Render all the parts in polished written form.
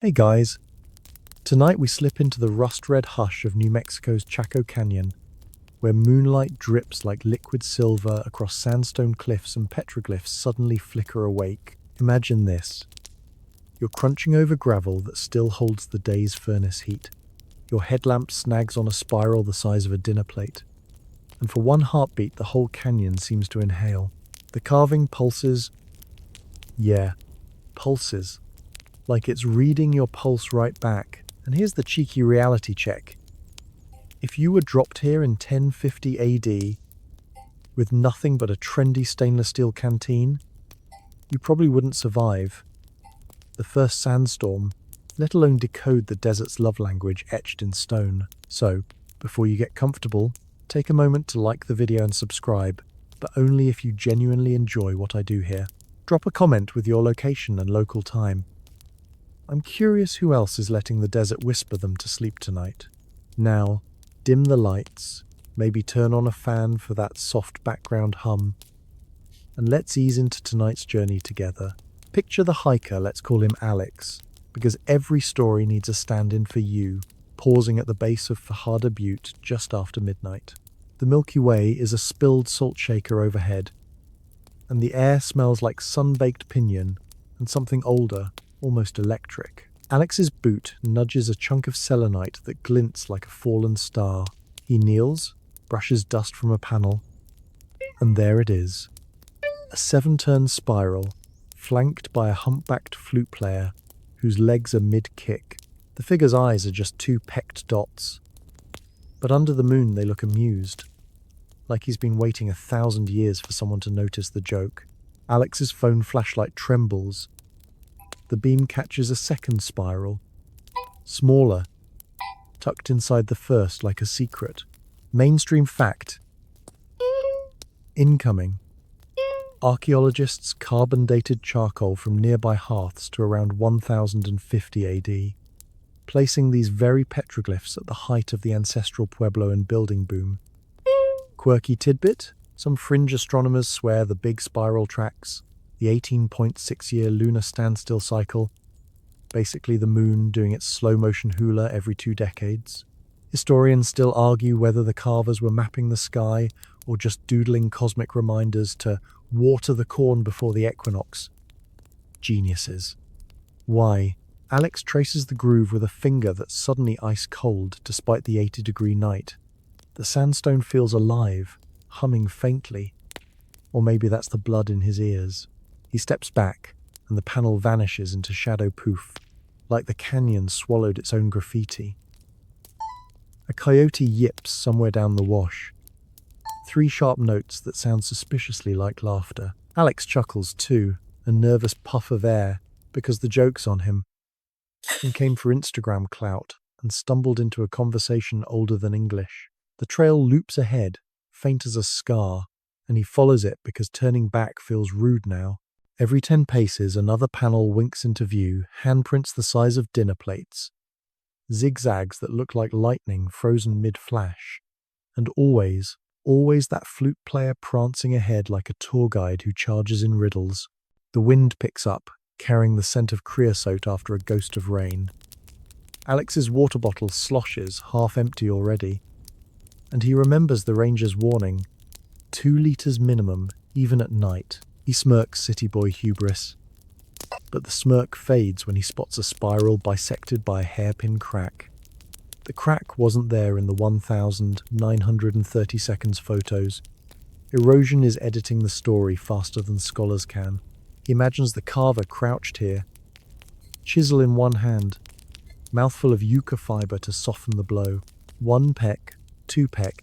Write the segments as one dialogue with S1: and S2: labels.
S1: Hey guys, tonight we slip into the rust-red hush of New Mexico's Chaco Canyon, where moonlight drips like liquid silver across sandstone cliffs and petroglyphs suddenly flicker awake. Imagine this. You're crunching over gravel that still holds the day's furnace heat. Your headlamp snags on a spiral the size of a dinner plate. And for one heartbeat, the whole canyon seems to inhale. The carving pulses. Yeah, pulses. Like it's reading your pulse right back. And here's the cheeky reality check. If you were dropped here in 1050 AD with nothing but a trendy stainless steel canteen, you probably wouldn't survive the first sandstorm, let alone decode the desert's love language etched in stone. So, before you get comfortable, take a moment to like the video and subscribe, but only if you genuinely enjoy what I do here. Drop a comment with your location and local time. I'm curious who else is letting the desert whisper them to sleep tonight. Now, dim the lights, maybe turn on a fan for that soft background hum, and let's ease into tonight's journey together. Picture the hiker, let's call him Alex, because every story needs a stand-in for you, pausing at the base of Fajada Butte just after midnight. The Milky Way is a spilled salt shaker overhead, and the air smells like sun-baked pinyon and something older, almost electric. Alex's boot nudges a chunk of selenite that glints like a fallen star. He kneels, brushes dust from a panel, and there it is. A 7-turn spiral, flanked by a humpbacked flute player whose legs are mid-kick. The figure's eyes are just 2 pecked dots, but under the moon they look amused, like he's been waiting 1,000 years for someone to notice the joke. Alex's phone flashlight trembles. The beam catches a second spiral, smaller, tucked inside the first like a secret. Mainstream fact. Incoming. Archaeologists carbon-dated charcoal from nearby hearths to around 1050 AD, placing these very petroglyphs at the height of the ancestral Puebloan building boom. Quirky tidbit, some fringe astronomers swear the big spiral tracks, the 18.6-year lunar standstill cycle, basically the moon doing its slow-motion hula every 2 decades. Historians still argue whether the carvers were mapping the sky or just doodling cosmic reminders to water the corn before the equinox. Geniuses. Why? Alex traces the groove with a finger that's suddenly ice-cold despite the 80-degree night. The sandstone feels alive, humming faintly. Or maybe that's the blood in his ears. He steps back, and the panel vanishes into shadow poof, like the canyon swallowed its own graffiti. A coyote yips somewhere down the wash. 3 sharp notes that sound suspiciously like laughter. Alex chuckles too, a nervous puff of air, because the joke's on him, and came for Instagram clout, and stumbled into a conversation older than English. The trail loops ahead, faint as a scar, and he follows it because turning back feels rude now. Every 10 paces, another panel winks into view, handprints the size of dinner plates, zigzags that look like lightning frozen mid-flash, and always that flute player prancing ahead like a tour guide who charges in riddles. The wind picks up, carrying the scent of creosote after a ghost of rain. Alex's water bottle sloshes, half empty already, and he remembers the ranger's warning, 2 liters minimum, even at night. He smirks city boy hubris, but the smirk fades when he spots a spiral bisected by a hairpin crack. The crack wasn't there in the 1,930 seconds photos. Erosion is editing the story faster than scholars can. He imagines the carver crouched here, chisel in one hand, mouthful of yucca fiber to soften the blow. 1 peck, 2 peck,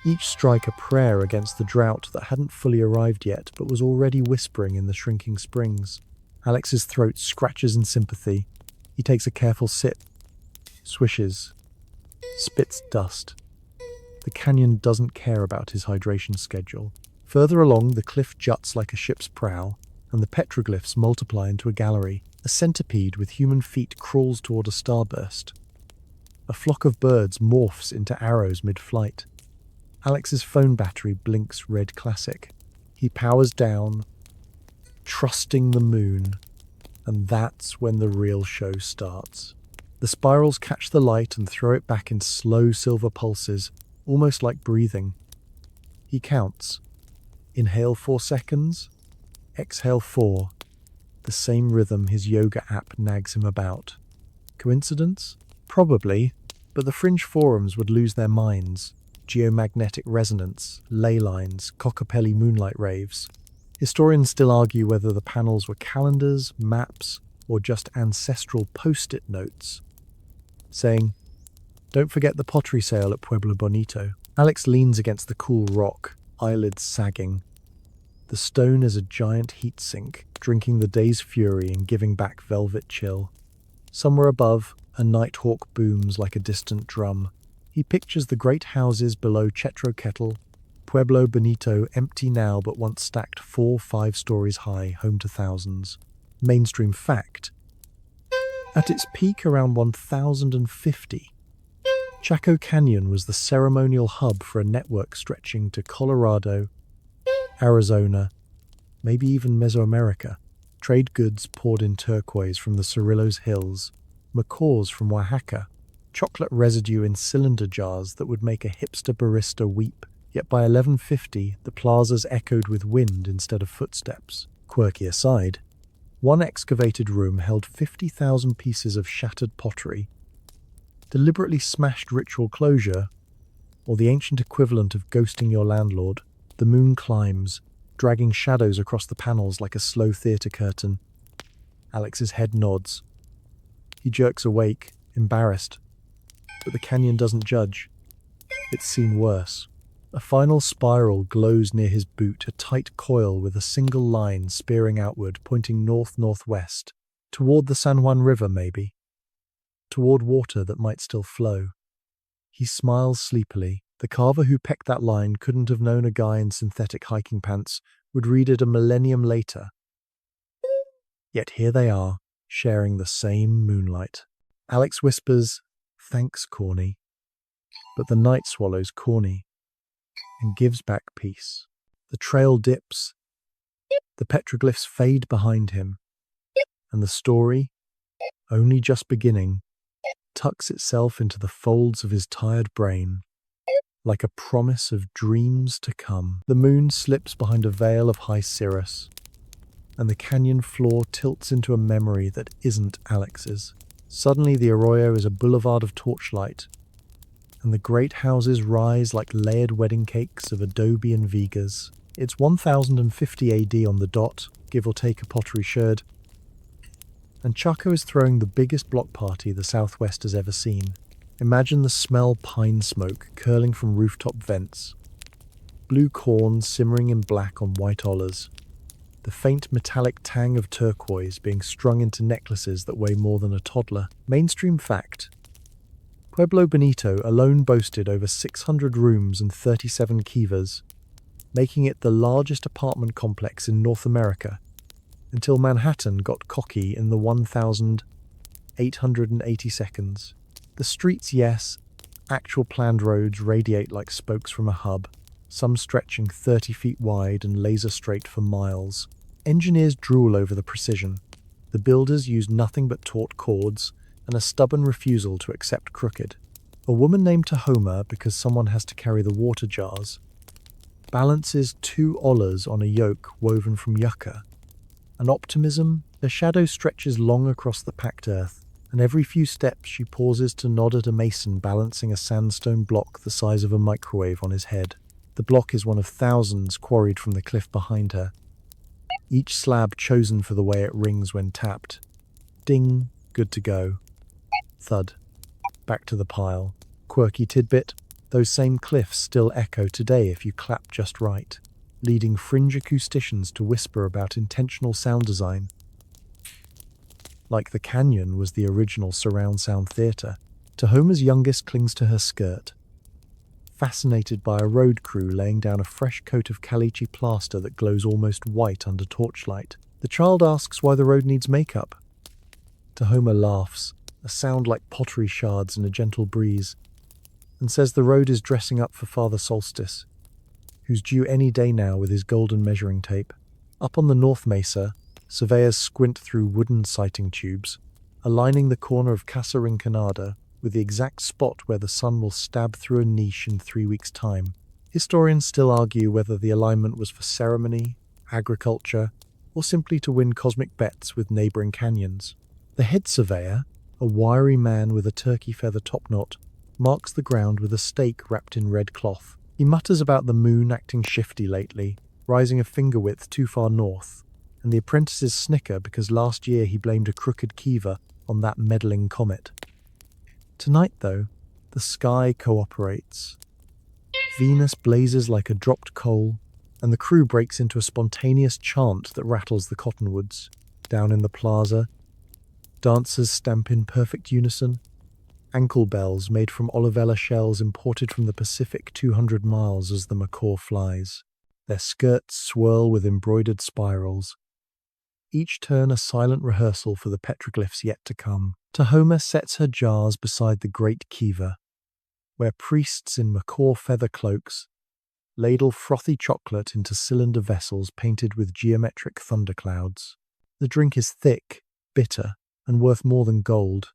S1: each strike a prayer against the drought that hadn't fully arrived yet but was already whispering in the shrinking springs. Alex's throat scratches in sympathy. He takes a careful sip, swishes, spits dust. The canyon doesn't care about his hydration schedule. Further along, the cliff juts like a ship's prow, and the petroglyphs multiply into a gallery. A centipede with human feet crawls toward a starburst. A flock of birds morphs into arrows mid-flight. Alex's phone battery blinks red classic. He powers down, trusting the moon, And that's when the real show starts. The spirals catch the light and throw it back in slow silver pulses, almost like breathing. He counts. Inhale 4 seconds, exhale 4. The same rhythm his yoga app nags him about. Coincidence? Probably, but the fringe forums would lose their minds. Geomagnetic resonance, ley lines, Kokopelli moonlight raves. Historians still argue whether the panels were calendars, maps, or just ancestral post-it notes, saying, "Don't forget the pottery sale at Pueblo Bonito." Alex leans against the cool rock, eyelids sagging. The stone is a giant heat sink, drinking the day's fury and giving back velvet chill. Somewhere above, a nighthawk booms like a distant drum. He pictures the great houses below Chaco Canyon, Pueblo Bonito, empty now but once stacked 4-5 stories high, home to thousands. Mainstream fact: at its peak around 1050, Chaco Canyon was the ceremonial hub for a network stretching to Colorado, Arizona, maybe even Mesoamerica. Trade goods poured in turquoise from the Cerrillos Hills, macaws from Oaxaca, chocolate residue in cylinder jars that would make a hipster barista weep. Yet by 1150, the plazas echoed with wind instead of footsteps. Quirky aside, one excavated room held 50,000 pieces of shattered pottery, deliberately smashed ritual closure, or the ancient equivalent of ghosting your landlord. The moon climbs, dragging shadows across the panels like a slow theatre curtain. Alex's head nods. He jerks awake, embarrassed. But the canyon doesn't judge. It's seen worse. A final spiral glows near his boot, a tight coil with a single line spearing outward, pointing north-northwest. Toward the San Juan River, maybe. Toward water that might still flow. He smiles sleepily. The carver who pecked that line couldn't have known a guy in synthetic hiking pants would read it a millennium later. Yet here they are, sharing the same moonlight. Alex whispers, "Thanks, Corny." But the night swallows Corny and gives back peace. The trail dips, the petroglyphs fade behind him, and the story, only just beginning, tucks itself into the folds of his tired brain, like a promise of dreams to come. The moon slips behind a veil of high cirrus, and the canyon floor tilts into a memory that isn't Alex's. Suddenly the arroyo is a boulevard of torchlight, and the great houses rise like layered wedding cakes of adobe and vigas. It's 1050 AD on the dot, give or take a pottery sherd, and Chaco is throwing the biggest block party the Southwest has ever seen. Imagine the smell pine smoke curling from rooftop vents, blue corn simmering in black on white ollas, the faint metallic tang of turquoise being strung into necklaces that weigh more than a toddler. Mainstream fact: Pueblo Bonito alone boasted over 600 rooms and 37 kivas, making it the largest apartment complex in North America, until Manhattan got cocky in the 1,880 seconds. The streets, yes, actual planned roads radiate like spokes from a hub, some stretching 30 feet wide and laser straight for miles. Engineers drool over the precision. The builders use nothing but taut cords and a stubborn refusal to accept crooked. A woman named Tahoma, because someone has to carry the water jars, balances 2 ollas on a yoke woven from yucca. An optimism, her shadow stretches long across the packed earth, and every few steps she pauses to nod at a mason balancing a sandstone block the size of a microwave on his head. The block is one of thousands quarried from the cliff behind her, each slab chosen for the way it rings when tapped. Ding, good to go. Thud. Back to the pile. Quirky tidbit: those same cliffs still echo today if you clap just right, leading fringe acousticians to whisper about intentional sound design. Like the canyon was the original surround sound theatre, Tahoma's youngest clings to her skirt, fascinated by a road crew laying down a fresh coat of caliche plaster that glows almost white under torchlight. The child asks why the road needs makeup. Tahoma laughs, a sound like pottery shards in a gentle breeze, and says the road is dressing up for Father Solstice, who's due any day now with his golden measuring tape. Up on the North Mesa, Surveyors squint through wooden sighting tubes, aligning the corner of Casa Rinconada with the exact spot where the sun will stab through a niche in 3 weeks' time. Historians still argue whether the alignment was for ceremony, agriculture, or simply to win cosmic bets with neighboring canyons. The head surveyor, a wiry man with a turkey feather topknot, marks the ground with a stake wrapped in red cloth. He mutters about the moon acting shifty lately, rising a finger width too far north, and the apprentices snicker because last year he blamed a crooked Kiva on that meddling comet. Tonight, though, the sky cooperates. Venus blazes like a dropped coal, and the crew breaks into a spontaneous chant that rattles the cottonwoods. Down in the plaza, dancers stamp in perfect unison. Ankle bells made from olivella shells imported from the Pacific 200 miles as the macaw flies. Their skirts swirl with embroidered spirals. Each turn a silent rehearsal for the petroglyphs yet to come. Tahoma sets her jars beside the great kiva, where priests in macaw feather cloaks ladle frothy chocolate into cylinder vessels painted with geometric thunderclouds. The drink is thick, bitter, and worth more than gold.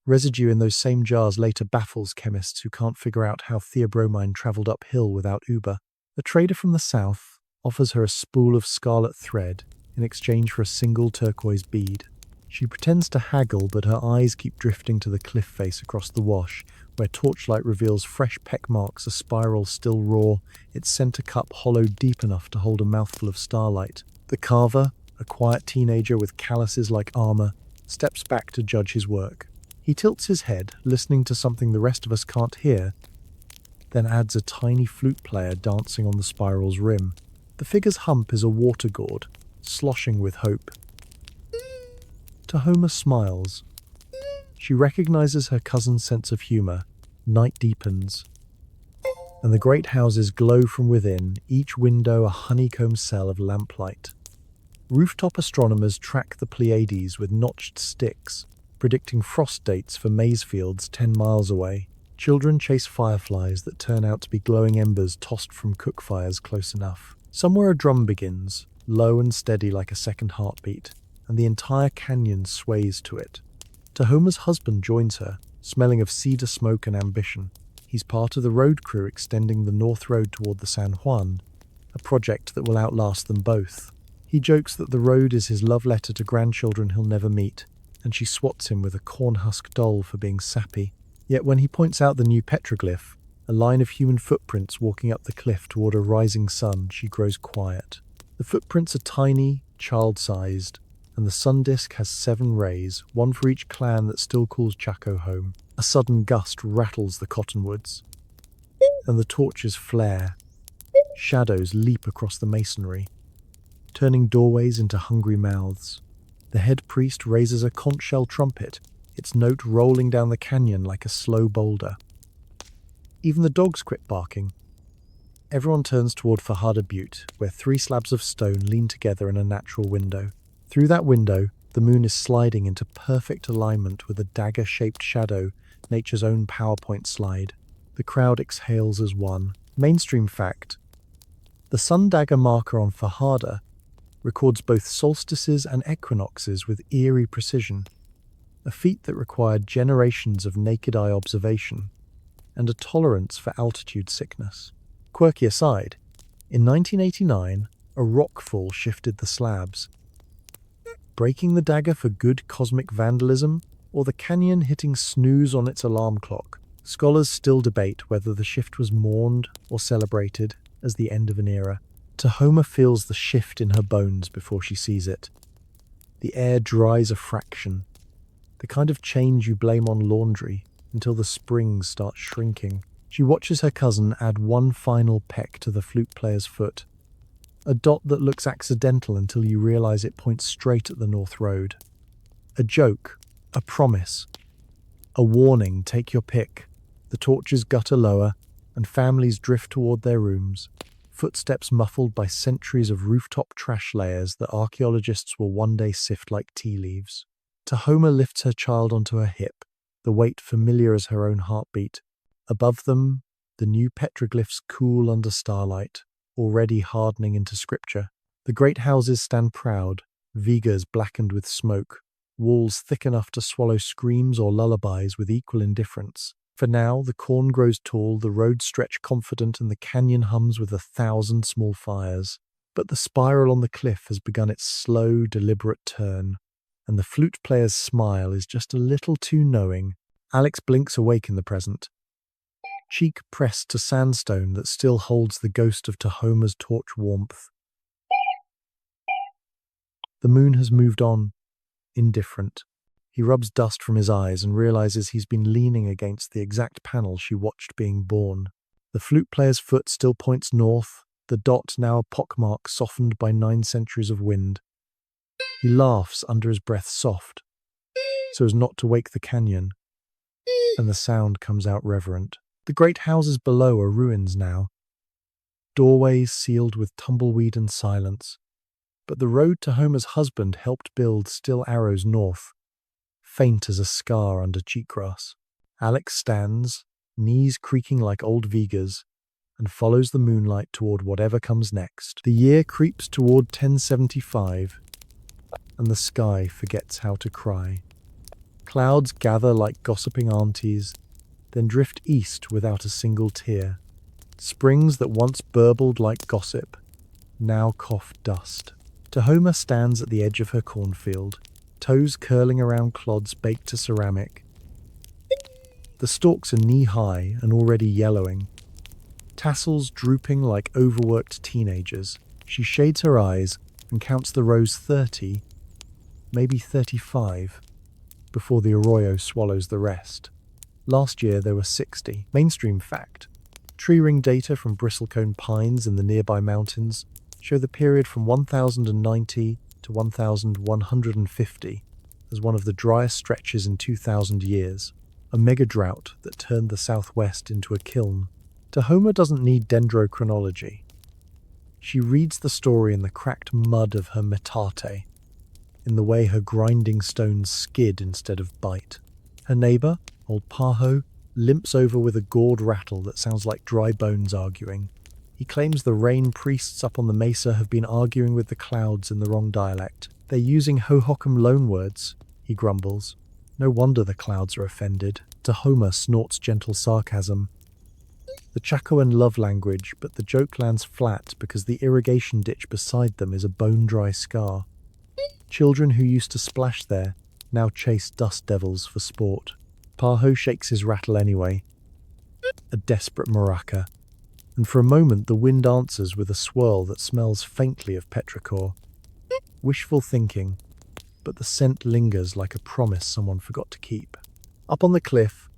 S1: Residue in those same jars later baffles chemists who can't figure out how theobromine travelled uphill without Uber. A trader from the south offers her a spool of scarlet thread in exchange for a single turquoise bead. She pretends to haggle, but her eyes keep drifting to the cliff face across the wash, where torchlight reveals fresh peck marks, a spiral still raw, its center cup hollowed deep enough to hold a mouthful of starlight. The carver, a quiet teenager with calluses like armor, steps back to judge his work. He tilts his head, listening to something the rest of us can't hear, then adds a tiny flute player dancing on the spiral's rim. The figure's hump is a water gourd, sloshing with hope. Tahoma smiles. She recognizes her cousin's sense of humor. Night deepens, and the great houses glow from within, each window a honeycomb cell of lamplight. Rooftop astronomers track the Pleiades with notched sticks, predicting frost dates for maize fields 10 miles away. Children chase fireflies that turn out to be glowing embers tossed from cook fires close enough. Somewhere a drum begins, low and steady like a second heartbeat, and the entire canyon sways to it. Tahoma's husband joins her, smelling of cedar smoke and ambition. He's part of the road crew extending the North Road toward the San Juan, a project that will outlast them both. He jokes that the road is his love letter to grandchildren he'll never meet, and she swats him with a cornhusk doll for being sappy. Yet when he points out the new petroglyph, a line of human footprints walking up the cliff toward a rising sun, she grows quiet. The footprints are tiny, child-sized, and the sun disk has 7 rays, one for each clan that still calls Chaco home. A sudden gust rattles the cottonwoods, and the torches flare. Shadows leap across the masonry, turning doorways into hungry mouths. The head priest raises a conch shell trumpet, its note rolling down the canyon like a slow boulder. Even the dogs quit barking. Everyone turns toward Fajada Butte, where 3 slabs of stone lean together in a natural window. Through that window, the moon is sliding into perfect alignment with a dagger-shaped shadow, nature's own PowerPoint slide. The crowd exhales as one. Mainstream fact: the sun dagger marker on Fajada records both solstices and equinoxes with eerie precision, a feat that required generations of naked-eye observation and a tolerance for altitude sickness. Quirky aside, in 1989, a rockfall shifted the slabs, breaking the dagger for good cosmic vandalism, or the canyon hitting snooze on its alarm clock. Scholars still debate whether the shift was mourned or celebrated as the end of an era. Tahoma feels the shift in her bones before she sees it. The air dries a fraction, the kind of change you blame on laundry until the springs start shrinking. She watches her cousin add one final peck to the flute player's foot, a dot that looks accidental until you realize it points straight at the North Road. A joke, a promise, a warning, take your pick. The torches gutter lower, and families drift toward their rooms, footsteps muffled by centuries of rooftop trash layers that archaeologists will one day sift like tea leaves. Tahoma lifts her child onto her hip, the weight familiar as her own heartbeat. Above them, the new petroglyphs cool under starlight, already hardening into scripture. The great houses stand proud, vigas blackened with smoke, walls thick enough to swallow screams or lullabies with equal indifference. For now, the corn grows tall, the roads stretch confident, and the canyon hums with 1,000 small fires. But the spiral on the cliff has begun its slow, deliberate turn, and the flute player's smile is just a little too knowing. Alex blinks awake in the present, cheek pressed to sandstone that still holds the ghost of Tahoma's torch warmth. The moon has moved on, indifferent. He rubs dust from his eyes and realizes he's been leaning against the exact panel she watched being born. The flute player's foot still points north, the dot now a pockmark softened by 9 centuries of wind. He laughs under his breath soft, so as not to wake the canyon, and the sound comes out reverent. The great houses below are ruins now, doorways sealed with tumbleweed and silence. But the road Tahoma's husband helped build still arrows north, faint as a scar under cheatgrass. Alex stands, knees creaking like old vigas, and follows the moonlight toward whatever comes next. The year creeps toward 1075, and the sky forgets how to cry. Clouds gather like gossiping aunties, then drift east without a single tear. Springs that once burbled like gossip now cough dust. Tahoma stands at the edge of her cornfield, toes curling around clods baked to ceramic. The stalks are knee-high and already yellowing, tassels drooping like overworked teenagers. She shades her eyes and counts the rows 30, maybe 35, before the arroyo swallows the rest. Last year there were 60. Mainstream fact. Tree ring data from bristlecone pines in the nearby mountains show the period from 1090 to 1150 as one of the driest stretches in 2,000 years, a megadrought that turned the southwest into a kiln. Tahoma doesn't need dendrochronology. She reads the story in the cracked mud of her metate, in the way her grinding stones skid instead of bite. Her neighbor, old Paho, limps over with a gourd rattle that sounds like dry bones arguing. He claims the rain priests up on the mesa have been arguing with the clouds in the wrong dialect. They're using Hohokam loanwords, he grumbles. No wonder the clouds are offended. Tahoma snorts gentle sarcasm. The Chacoan love language, but the joke lands flat because the irrigation ditch beside them is a bone-dry scar. Children who used to splash there now chase dust devils for sport. Paho shakes his rattle anyway, a desperate maraca, and for a moment the wind answers with a swirl that smells faintly of petrichor. Wishful thinking, but the scent lingers like a promise someone forgot to keep. Up on the cliff,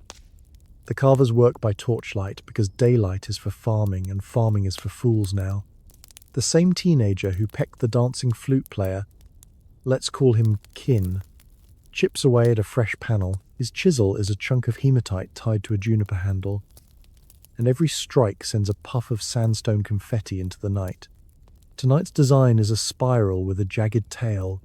S1: the carvers work by torchlight because daylight is for farming and farming is for fools now. The same teenager who pecked the dancing flute player, let's call him Kin, chips away at a fresh panel. His chisel is a chunk of hematite tied to a juniper handle, and every strike sends a puff of sandstone confetti into the night. Tonight's design is a spiral with a jagged tail,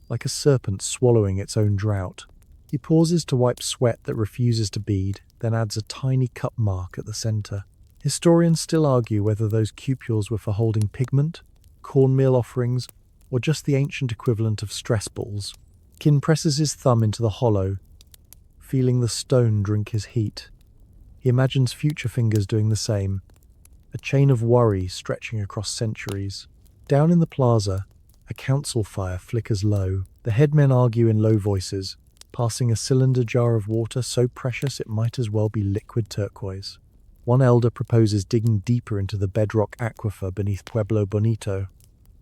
S1: like a serpent swallowing its own drought. He pauses to wipe sweat that refuses to bead, then adds a tiny cup mark at the center. Historians still argue whether those cupules were for holding pigment, cornmeal offerings, or just the ancient equivalent of stress balls. Kin presses his thumb into the hollow, feeling the stone drink his heat. He imagines future fingers doing the same, a chain of worry stretching across centuries. Down in the plaza, a council fire flickers low. The headmen argue in low voices, passing a cylinder jar of water so precious it might as well be liquid turquoise. One elder proposes digging deeper into the bedrock aquifer beneath Pueblo Bonito.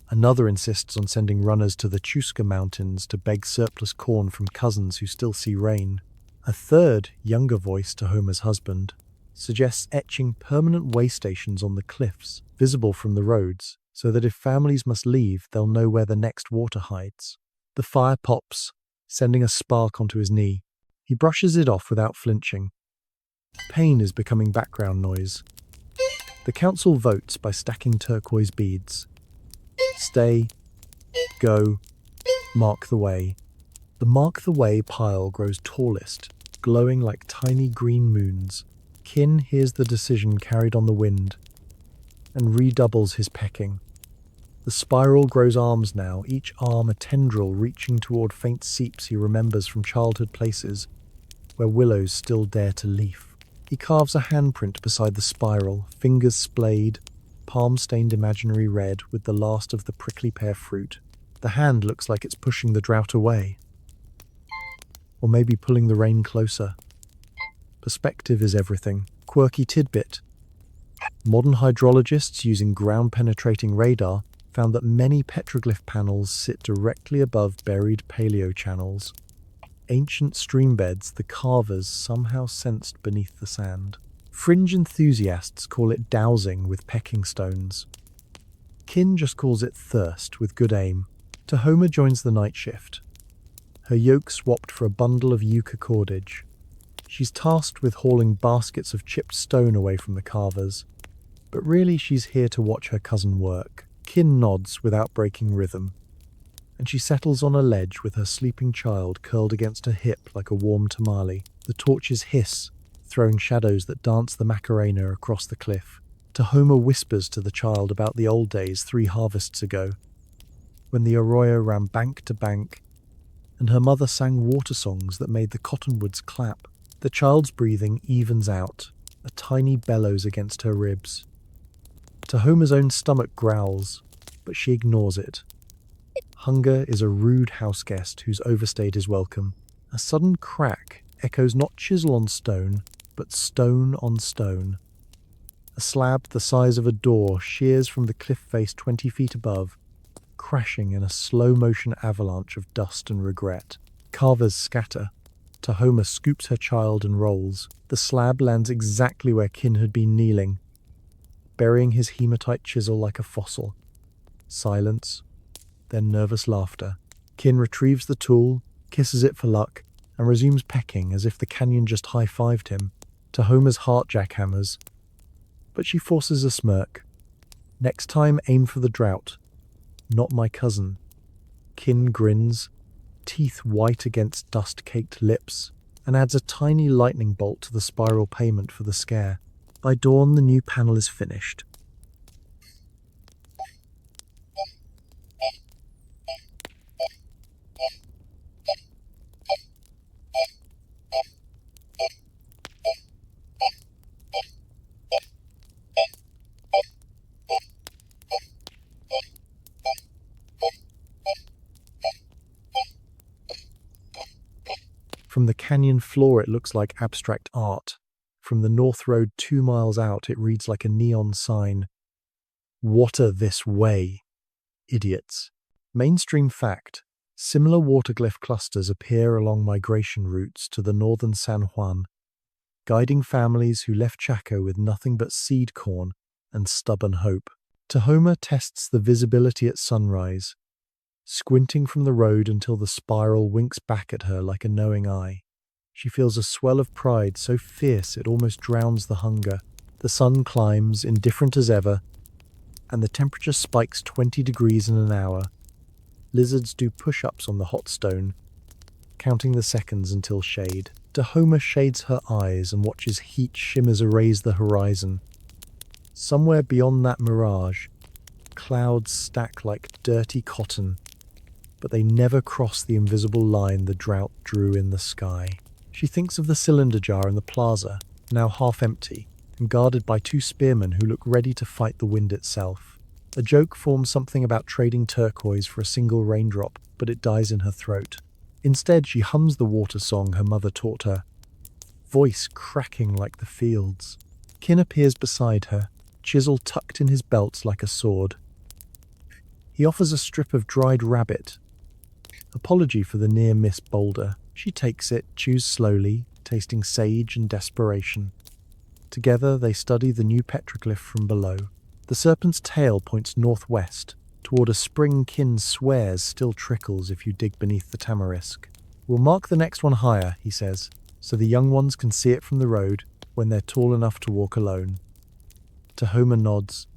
S1: Another insists on sending runners to the Chusca Mountains to beg surplus corn from cousins who still see rain. A third, younger voice, Tahoma's husband, suggests etching permanent way stations on the cliffs, visible from the roads, so that if families must leave, they'll know where the next water hides. The fire pops, sending a spark onto his knee. He brushes it off without flinching. Pain is becoming background noise. The council votes by stacking turquoise beads. Stay, go, mark the way. The mark the way pile grows tallest, glowing like tiny green moons. Kin hears the decision carried on the wind and redoubles his pecking. The spiral grows arms now, each arm a tendril reaching toward faint seeps he remembers from childhood places where willows still dare to leaf. He carves a handprint beside the spiral, fingers splayed, palm stained imaginary red with the last of the prickly pear fruit. The hand looks like it's pushing the drought away. Or maybe pulling the rain closer. Perspective is everything. Quirky tidbit. Modern hydrologists using ground-penetrating radar found that many petroglyph panels sit directly above buried paleochannels. Ancient streambeds the carvers somehow sensed beneath the sand. Fringe enthusiasts call it dowsing with pecking stones. Kin just calls it thirst with good aim. Tahoma joins the night shift. Her yoke swapped for a bundle of yucca cordage. She's tasked with hauling baskets of chipped stone away from the carvers. But really she's here to watch her cousin work. Kin nods without breaking rhythm, and she settles on a ledge with her sleeping child curled against her hip like a warm tamale. The torches hiss, throwing shadows that dance the Macarena across the cliff. Tahoma whispers to the child about the old days 3 harvests ago, when the arroyo ran bank to bank, and her mother sang water songs that made the cottonwoods clap. The child's breathing evens out, a tiny bellows against her ribs. Tahoma's own stomach growls, but she ignores it. Hunger is a rude houseguest who's overstayed his welcome. A sudden crack echoes not chisel on stone, but stone on stone. A slab the size of a door shears from the cliff face 20 feet above, crashing in a slow-motion avalanche of dust and regret. Carvers scatter. Tahoma scoops her child and rolls. The slab lands exactly where Kin had been kneeling, burying his hematite chisel like a fossil. Silence, then nervous laughter. Kin retrieves the tool, kisses it for luck, and resumes pecking as if the canyon just high-fived him. Tahoma's heart jackhammers, but she forces a smirk. Next time, aim for the drought. Not my cousin. Kin grins, teeth white against dust-caked lips, and adds a tiny lightning bolt to the spiral payment for the scare. By dawn, the new panel is finished. From the canyon floor, it looks like abstract art. From the North Road 2 miles out, it reads like a neon sign. Water this way, idiots. Mainstream fact: similar waterglyph clusters appear along migration routes to the northern San Juan, guiding families who left Chaco with nothing but seed corn and stubborn hope. Tahoma tests the visibility at sunrise, squinting from the road until the spiral winks back at her like a knowing eye. She feels a swell of pride so fierce it almost drowns the hunger. The sun climbs, indifferent as ever, and the temperature spikes 20 degrees in an hour. Lizards do push-ups on the hot stone, counting the seconds until shade. Tahoma shades her eyes and watches heat shimmers erase the horizon. Somewhere beyond that mirage, clouds stack like dirty cotton, but they never cross the invisible line the drought drew in the sky. She thinks of the cylinder jar in the plaza, now half empty, and guarded by 2 spearmen who look ready to fight the wind itself. A joke forms something about trading turquoise for a single raindrop, but it dies in her throat. Instead, she hums the water song her mother taught her, voice cracking like the fields. Kin appears beside her, chisel tucked in his belt like a sword. He offers a strip of dried rabbit. Apology for the near-miss boulder. She takes it, chews slowly, tasting sage and desperation. Together they study the new petroglyph from below. The serpent's tail points northwest, toward a spring Kin swears still trickles if you dig beneath the tamarisk. We'll mark the next one higher, he says, so the young ones can see it from the road when they're tall enough to walk alone. Tahoma nods,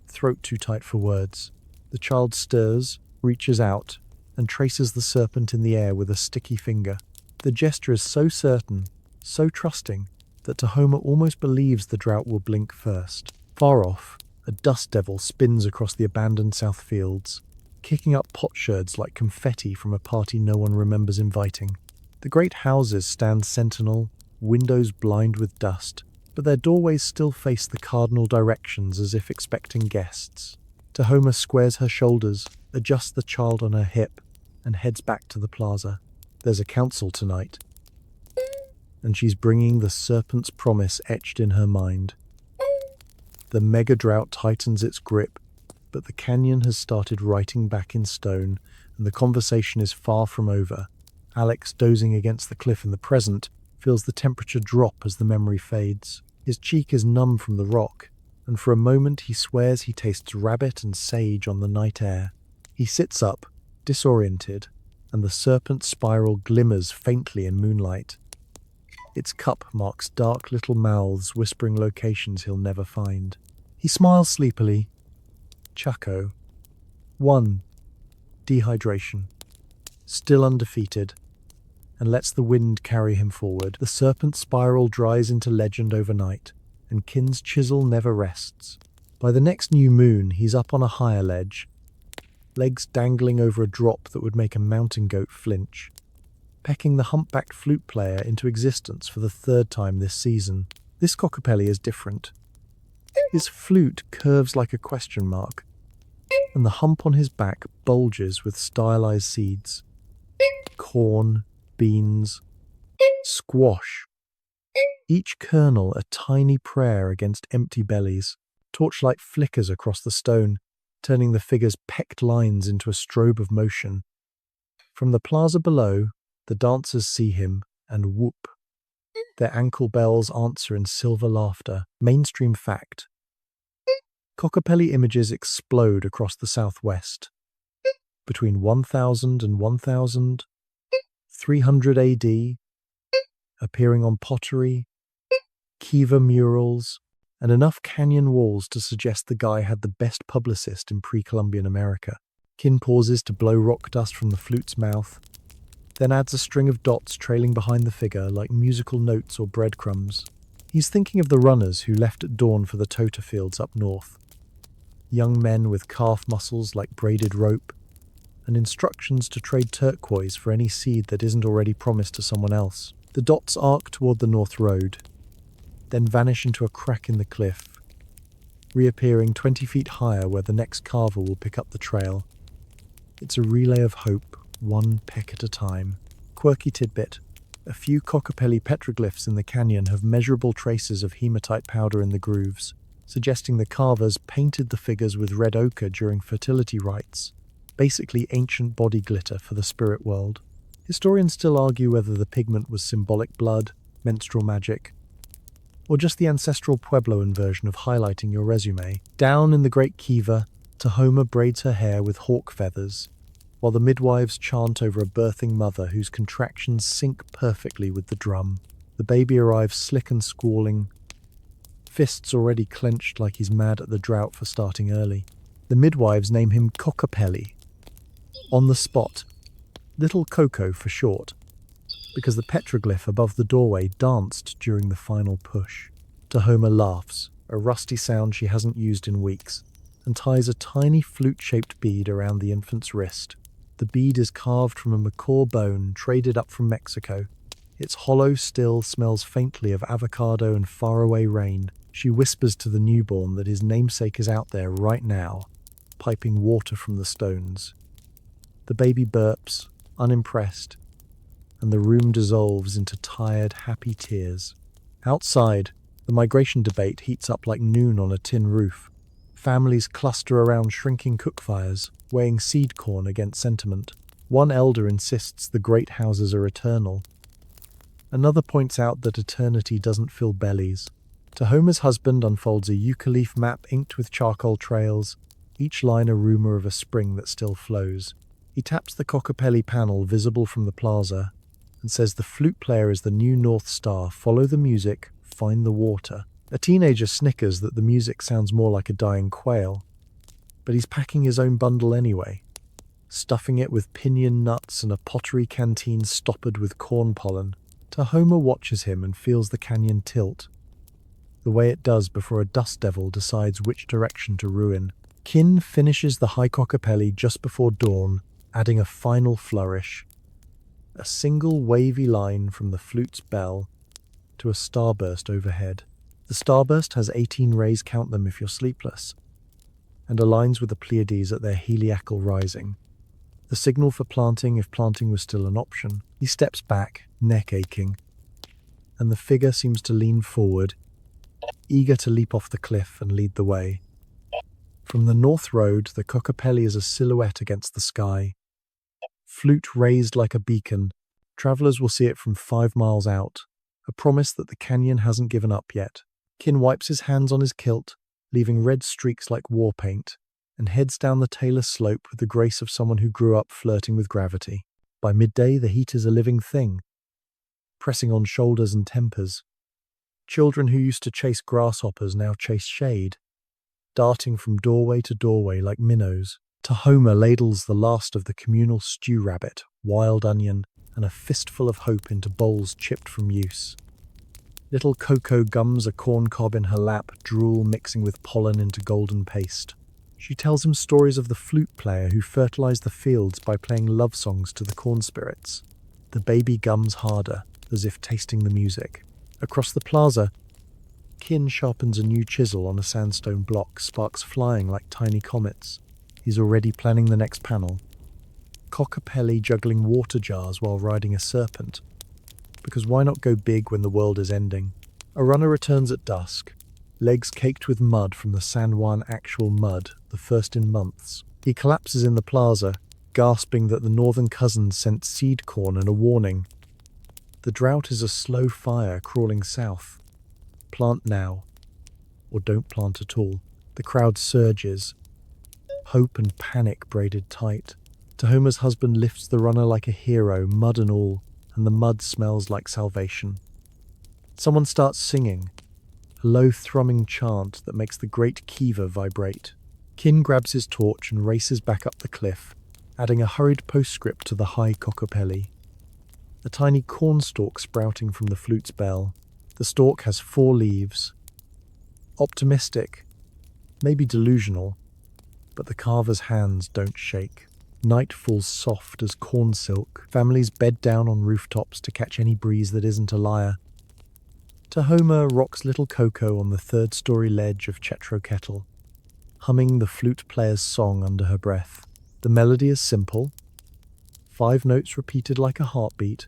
S1: throat too tight for words. The child stirs, reaches out, and traces the serpent in the air with a sticky finger. The gesture is so certain, so trusting, that Tahoma almost believes the drought will blink first. Far off, A dust devil spins across the abandoned south fields, kicking up potsherds like confetti from a party no one remembers inviting. The great houses stand sentinel, windows blind with dust, but their doorways still face the cardinal directions as if expecting guests. Tahoma squares her shoulders, adjusts the child on her hip, and heads back to the plaza. There's a council tonight, and she's bringing the serpent's promise etched in her mind. The megadrought tightens its grip, but the canyon has started writing back in stone, and the conversation is far from over. Alex, dozing against the cliff in the present, feels the temperature drop as the memory fades. His cheek is numb from the rock, and for a moment he swears he tastes rabbit and sage on the night air. He sits up, disoriented, and the serpent spiral glimmers faintly in moonlight. Its cup marks dark little mouths whispering locations he'll never find. He smiles sleepily. Chaco. 1. Dehydration. Still undefeated, and lets the wind carry him forward. The serpent spiral dries into legend overnight, and Kin's chisel never rests. By the next new moon, he's up on a higher ledge, legs dangling over a drop that would make a mountain goat flinch, pecking the humpbacked flute player into existence for the third time this season. This Kokopelli is different. His flute curves like a question mark, and the hump on his back bulges with stylized seeds. Corn, beans, squash. Each kernel a tiny prayer against empty bellies. Torchlight flickers across the stone, turning the figure's pecked lines into a strobe of motion. From the plaza below, the dancers see him and whoop. Their ankle bells answer in silver laughter. Mainstream fact. Kokopelli images explode across the southwest. Between 1000 and 1300 AD, appearing on pottery, kiva murals, and enough canyon walls to suggest the guy had the best publicist in pre-Columbian America. Kin pauses to blow rock dust from the flute's mouth, then adds a string of dots trailing behind the figure like musical notes or breadcrumbs. He's thinking of the runners who left at dawn for the tota fields up north. Young men with calf muscles like braided rope, and instructions to trade turquoise for any seed that isn't already promised to someone else. The dots arc toward the north road, then vanish into a crack in the cliff, reappearing 20 feet higher where the next carver will pick up the trail. It's a relay of hope, one peck at a time. Quirky tidbit. A few Kokopelli petroglyphs in the canyon have measurable traces of hematite powder in the grooves, suggesting the carvers painted the figures with red ochre during fertility rites, basically ancient body glitter for the spirit world. Historians still argue whether the pigment was symbolic blood, menstrual magic, or just the ancestral Puebloan version of highlighting your resume. Down in the Great Kiva, Tahoma braids her hair with hawk feathers, while the midwives chant over a birthing mother whose contractions sync perfectly with the drum. The baby arrives slick and squalling, fists already clenched like he's mad at the drought for starting early. The midwives name him Kokopelli, on the spot, Little Coco for short, because the petroglyph above the doorway danced during the final push. Tahoma laughs, a rusty sound she hasn't used in weeks, and ties a tiny flute-shaped bead around the infant's wrist. The bead is carved from a macaw bone traded up from Mexico. Its hollow still smells faintly of avocado and faraway rain. She whispers to the newborn that his namesake is out there right now, piping water from the stones. The baby burps, unimpressed, and the room dissolves into tired, happy tears. Outside, the migration debate heats up like noon on a tin roof. Families cluster around shrinking cookfires, weighing seed corn against sentiment. One elder insists the great houses are eternal. Another points out that eternity doesn't fill bellies. Tahoma's husband unfolds a eucalyptus map inked with charcoal trails, each line a rumor of a spring that still flows. He taps the Kokopelli panel visible from the plaza and says the flute player is the new North Star. Follow the music, find the water. A teenager snickers that the music sounds more like a dying quail, but he's packing his own bundle anyway, stuffing it with pinyon nuts and a pottery canteen stoppered with corn pollen. Tahoma watches him and feels the canyon tilt. the way it does before a dust devil decides which direction to ruin. Kin finishes the high Kokopelli just before dawn, adding a final flourish. A single wavy line from the flute's bell to a starburst overhead. The starburst has 18 rays, count them if you're sleepless, and aligns with the Pleiades at their heliacal rising. The signal for planting if planting was still an option. He steps back, neck aching, and the figure seems to lean forward, eager to leap off the cliff and lead the way. From the north road, the Kokopelli is a silhouette against the sky. Flute raised like a beacon, travelers will see it from 5 miles out, a promise that the canyon hasn't given up yet. Kin wipes his hands on his kilt, leaving red streaks like war paint, and heads down the Taylor slope with the grace of someone who grew up flirting with gravity. By midday, the heat is a living thing, pressing on shoulders and tempers. Children who used to chase grasshoppers now chase shade, darting from doorway to doorway like minnows. Homer ladles the last of the communal stew rabbit, wild onion, and a fistful of hope into bowls chipped from use. Little Coco gums a corn cob in her lap, drool mixing with pollen into golden paste. She tells him stories of the flute player who fertilized the fields by playing love songs to the corn spirits. The baby gums harder, as if tasting the music. Across the plaza, Kin sharpens a new chisel on a sandstone block, sparks flying like tiny comets. He's already planning the next panel. Kokopelli juggling water jars while riding a serpent. Because why not go big when the world is ending? A runner returns at dusk, legs caked with mud from the San Juan actual mud, the first in months. He collapses in the plaza, gasping that the northern cousins sent seed corn and a warning. The drought is a slow fire crawling south. Plant now, or don't plant at all. The crowd surges, hope and panic braided tight. Tahoma's husband lifts the runner like a hero, mud and all, and the mud smells like salvation. Someone starts singing, a low thrumming chant that makes the great kiva vibrate. Kin grabs his torch and races back up the cliff, adding a hurried postscript to the high Kokopelli. A tiny cornstalk sprouting from the flute's bell. The stalk has 4 leaves. Optimistic, maybe delusional, but the carver's hands don't shake. Night falls soft as corn silk. Families bed down on rooftops to catch any breeze that isn't a liar. Tahoma rocks little Coco on the 3rd-story ledge of Chetro Kettle, humming the flute player's song under her breath. The melody is simple, 5 notes repeated like a heartbeat,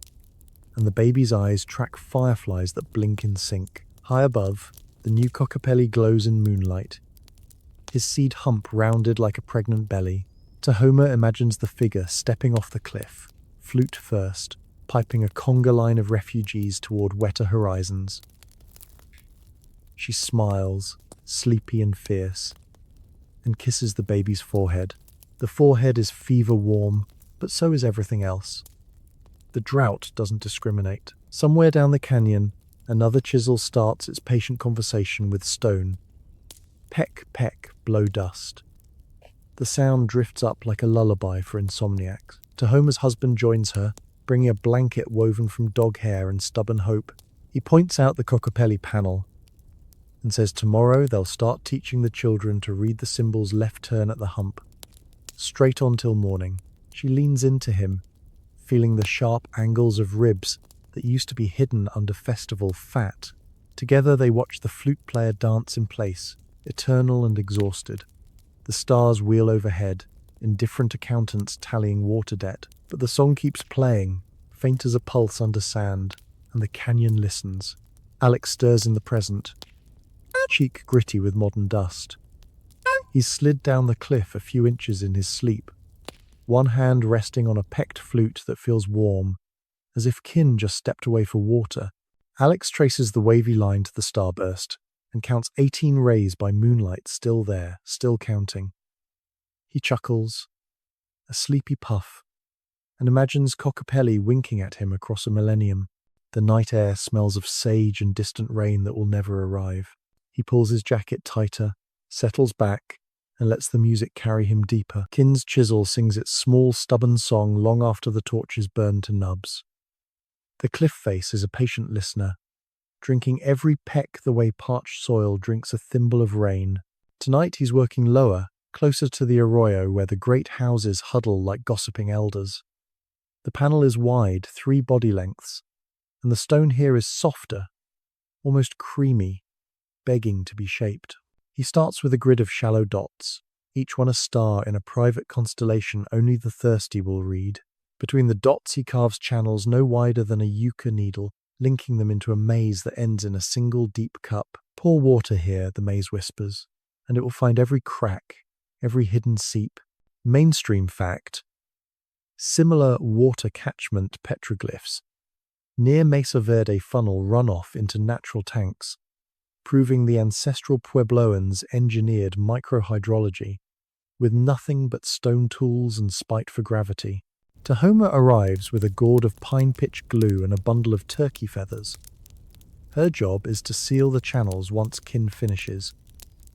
S1: and the baby's eyes track fireflies that blink in sync. High above, the new Kokopelli glows in moonlight, his seed hump rounded like a pregnant belly. Tahoma imagines the figure stepping off the cliff, flute first, piping a conga line of refugees toward wetter horizons. She smiles, sleepy and fierce, and kisses the baby's forehead. The forehead is fever warm, but so is everything else. The drought doesn't discriminate. Somewhere down the canyon, another chisel starts its patient conversation with stone. Peck, peck, blow dust. The sound drifts up like a lullaby for insomniacs. Tahoma's husband joins her, bringing a blanket woven from dog hair and stubborn hope. He points out the Kokopelli panel and says tomorrow they'll start teaching the children to read the symbols left turn at the hump. Straight on till morning. She leans into him, feeling the sharp angles of ribs that used to be hidden under festival fat. Together they watch the flute player dance in place, eternal and exhausted. The stars wheel overhead, indifferent accountants tallying water debt. But the song keeps playing, faint as a pulse under sand, and the canyon listens. Alex stirs in the present, cheek gritty with modern dust. He's slid down the cliff a few inches in his sleep, one hand resting on a pecked flute that feels warm, as if Kin just stepped away for water. Alex traces the wavy line to the starburst and counts 18 rays by moonlight still there, still counting. He chuckles, a sleepy puff, and imagines Kokopelli winking at him across a millennium. The night air smells of sage and distant rain that will never arrive. He pulls his jacket tighter, settles back, and lets the music carry him deeper. Kin's chisel sings its small, stubborn song long after the torches burn to nubs. The cliff face is a patient listener, drinking every peck the way parched soil drinks a thimble of rain. Tonight he's working lower, closer to the arroyo where the great houses huddle like gossiping elders. The panel is wide, 3 body lengths, and the stone here is softer, almost creamy, begging to be shaped. He starts with a grid of shallow dots, each one a star in a private constellation only the thirsty will read. Between the dots he carves channels no wider than a yucca needle, linking them into a maze that ends in a single deep cup. Pour water here, the maze whispers, and it will find every crack, every hidden seep. Mainstream fact: similar water catchment petroglyphs near Mesa Verde funnel runoff into natural tanks, proving the Ancestral Puebloans engineered microhydrology with nothing but stone tools and spite for gravity. Tahoma arrives with a gourd of pine pitch glue and a bundle of turkey feathers. Her job is to seal the channels once Kin finishes,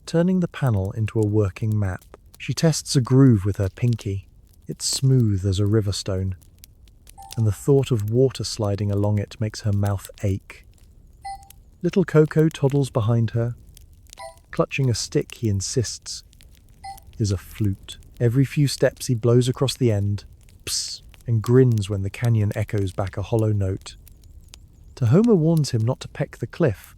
S1: turning the panel into a working map. She tests a groove with her pinky. It's smooth as a river stone, and the thought of water sliding along it makes her mouth ache. Little Coco toddles behind her. Clutching a stick he insists is a flute. Every few steps he blows across the end, psst, and grins when the canyon echoes back a hollow note. Tahoma warns him not to peck the cliff.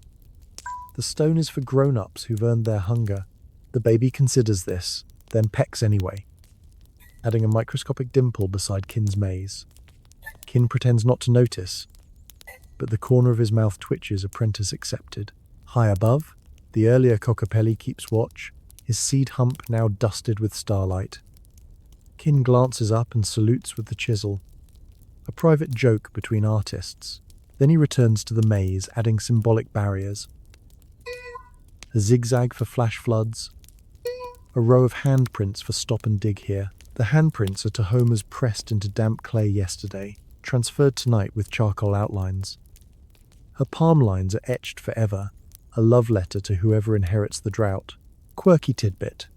S1: The stone is for grown-ups who've earned their hunger. The baby considers this, then pecks anyway, adding a microscopic dimple beside Kin's maze. Kin pretends not to notice, but the corner of his mouth twitches, apprentice accepted. High above, the earlier Kokopelli keeps watch, his seed hump now dusted with starlight. Kin glances up and salutes with the chisel, a private joke between artists. Then he returns to the maze, adding symbolic barriers. A zigzag for flash floods, a row of handprints for stop and dig here. The handprints are Tahoma's pressed into damp clay yesterday, transferred tonight with charcoal outlines. Her palm lines are etched forever, a love letter to whoever inherits the drought. Quirky tidbit: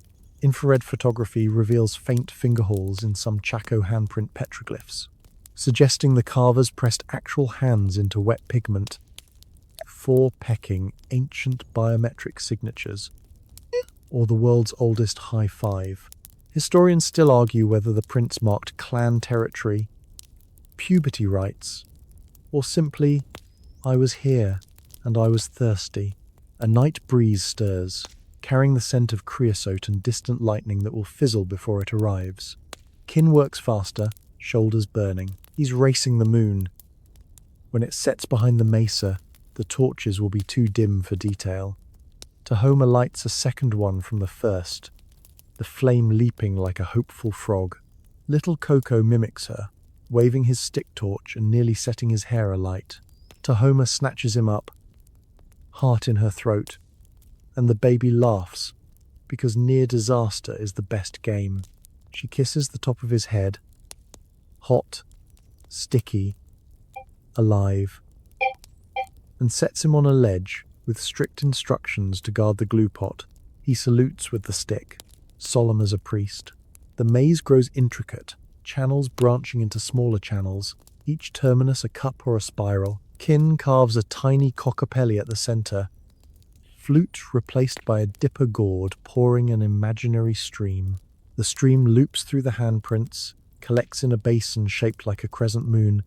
S1: infrared photography reveals faint fingerholes in some Chaco handprint petroglyphs, suggesting the carvers pressed actual hands into wet pigment. 4 pecking, ancient biometric signatures, or the world's oldest high five. Historians still argue whether the prints marked clan territory, puberty rites, or simply, I was here and I was thirsty. A night breeze stirs, carrying the scent of creosote and distant lightning that will fizzle before it arrives. Kin works faster, shoulders burning. He's racing the moon. When it sets behind the mesa, the torches will be too dim for detail. Tahoma lights a second one from the first, the flame leaping like a hopeful frog. Little Coco mimics her, waving his stick torch and nearly setting his hair alight. Tahoma snatches him up, heart in her throat, and the baby laughs, because near disaster is the best game. She kisses the top of his head, hot, sticky, alive, and sets him on a ledge with strict instructions to guard the glue pot. He salutes with the stick, solemn as a priest. The maze grows intricate, channels branching into smaller channels, each terminus a cup or a spiral. Kin carves a tiny Kokopelli at the center, flute replaced by a dipper gourd pouring an imaginary stream. The stream loops through the handprints, collects in a basin shaped like a crescent moon,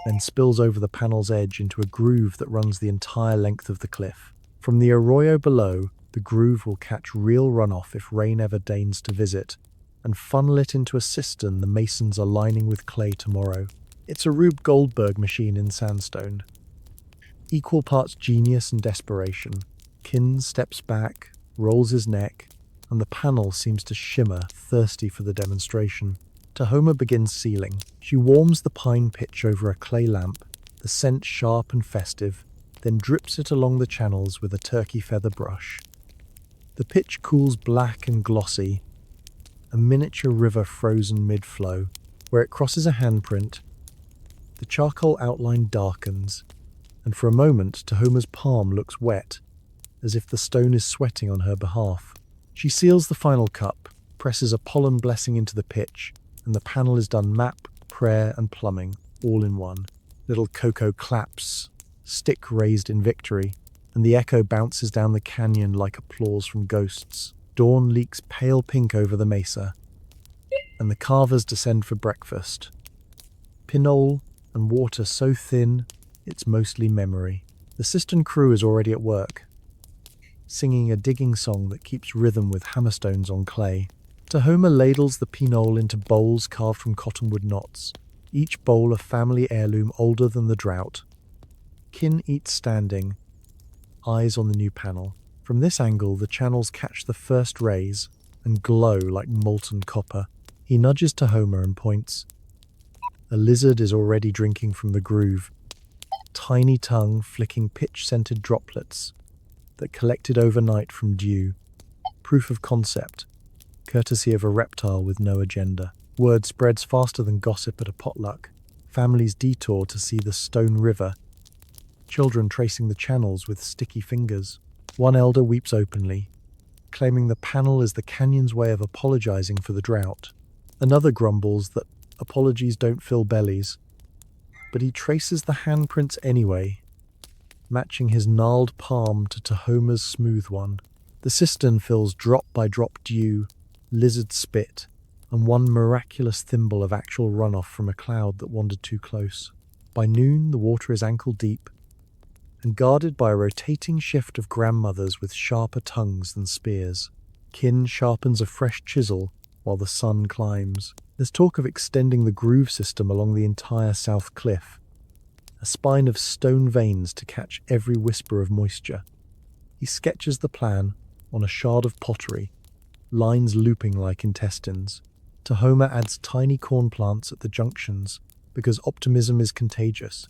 S1: then spills over the panel's edge into a groove that runs the entire length of the cliff. From the arroyo below, the groove will catch real runoff if rain ever deigns to visit, and funnel it into a cistern the masons are lining with clay tomorrow. It's a Rube Goldberg machine in sandstone. Equal parts genius and desperation. Kin steps back, rolls his neck, and the panel seems to shimmer, thirsty for the demonstration. Tahoma begins sealing. She warms the pine pitch over a clay lamp, the scent sharp and festive, then drips it along the channels with a turkey feather brush. The pitch cools black and glossy, a miniature river frozen mid-flow. Where it crosses a handprint, the charcoal outline darkens, and for a moment Tahoma's palm looks wet, as if the stone is sweating on her behalf. She seals the final cup, presses a pollen blessing into the pitch, and the panel is done map, prayer, and plumbing, all in one. Little Coco claps, stick raised in victory, and the echo bounces down the canyon like applause from ghosts. Dawn leaks pale pink over the mesa, and the carvers descend for breakfast. Pinole and water so thin, it's mostly memory. The cistern crew is already at work, singing a digging song that keeps rhythm with hammerstones on clay. Tahoma ladles the pinole into bowls carved from cottonwood knots, each bowl a family heirloom older than the drought. Kin eats standing, eyes on the new panel. From this angle, the channels catch the first rays and glow like molten copper. He nudges Tahoma and points. A lizard is already drinking from the groove, tiny tongue flicking pitch-scented droplets that collected overnight from dew. Proof of concept, courtesy of a reptile with no agenda. Word spreads faster than gossip at a potluck. Families detour to see the stone river, children tracing the channels with sticky fingers. One elder weeps openly, claiming the panel is the canyon's way of apologizing for the drought. Another grumbles that apologies don't fill bellies, but he traces the handprints anyway, matching his gnarled palm to Tahoma's smooth one. The cistern fills drop by drop dew, lizard spit, and one miraculous thimble of actual runoff from a cloud that wandered too close. By noon, the water is ankle deep, and guarded by a rotating shift of grandmothers with sharper tongues than spears. Kin sharpens a fresh chisel while the sun climbs. There's talk of extending the groove system along the entire south cliff, a spine of stone veins to catch every whisper of moisture. He sketches the plan on a shard of pottery, lines looping like intestines. Tahoma adds tiny corn plants at the junctions because optimism is contagious.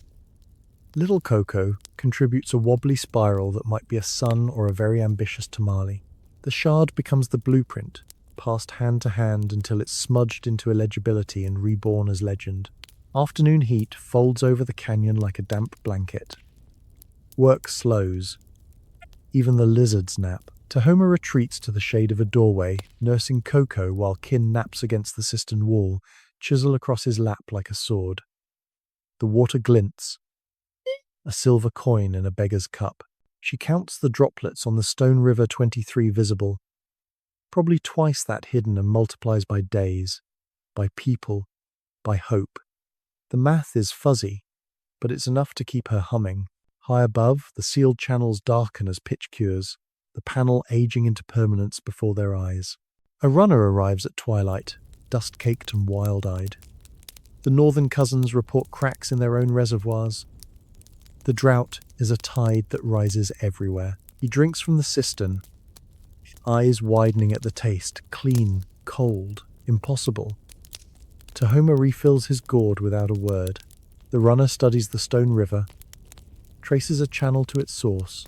S1: Little Coco contributes a wobbly spiral that might be a sun or a very ambitious tamale. The shard becomes the blueprint, passed hand to hand until it's smudged into illegibility and reborn as legend. Afternoon heat folds over the canyon like a damp blanket. Work slows. Even the lizards nap. Tahoma retreats to the shade of a doorway, nursing Coco while Kin naps against the cistern wall, chisel across his lap like a sword. The water glints, a silver coin in a beggar's cup. She counts the droplets on the Stone River 23 visible, probably twice that hidden, and multiplies by days, by people, by hope. The math is fuzzy, but it's enough to keep her humming. High above, the sealed channels darken as pitch cures, the panel aging into permanence before their eyes. A runner arrives at twilight, dust-caked and wild-eyed. The northern cousins report cracks in their own reservoirs. The drought is a tide that rises everywhere. He drinks from the cistern, eyes widening at the taste, clean, cold, impossible. Tahoma refills his gourd without a word. The runner studies the Stone River, traces a channel to its source,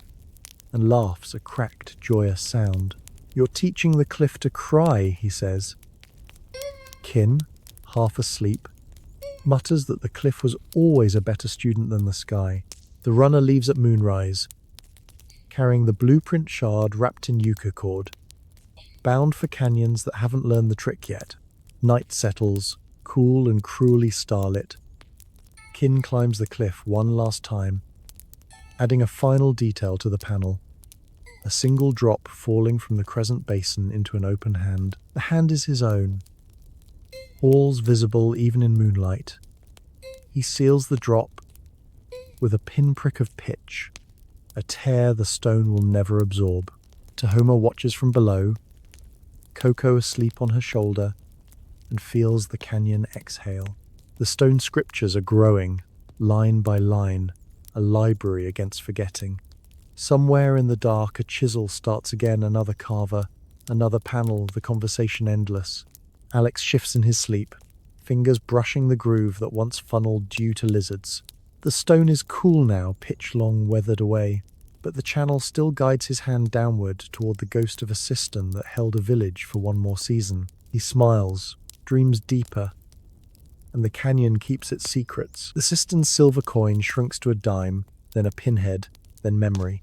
S1: and laughs a cracked, joyous sound. "You're teaching the cliff to cry," he says. Kin, half asleep, mutters that the cliff was always a better student than the sky. The runner leaves at moonrise, carrying the blueprint shard wrapped in yucca cord, bound for canyons that haven't learned the trick yet. Night settles, cool and cruelly starlit. Kin climbs the cliff one last time, adding a final detail to the panel. A single drop falling from the crescent basin into an open hand. The hand is his own, all's visible even in moonlight. He seals the drop with a pinprick of pitch, a tear the stone will never absorb. Tahoma watches from below, Coco asleep on her shoulder, and feels the canyon exhale. The stone scriptures are growing, line by line, a library against forgetting. Somewhere in the dark, a chisel starts again, another carver, another panel, the conversation endless. Alex shifts in his sleep, fingers brushing the groove that once funneled dew to lizards. The stone is cool now, pitch long weathered away, but the channel still guides his hand downward toward the ghost of a cistern that held a village for one more season. He smiles, dreams deeper, and the canyon keeps its secrets. The cistern's silver coin shrinks to a dime, then a pinhead, then memory.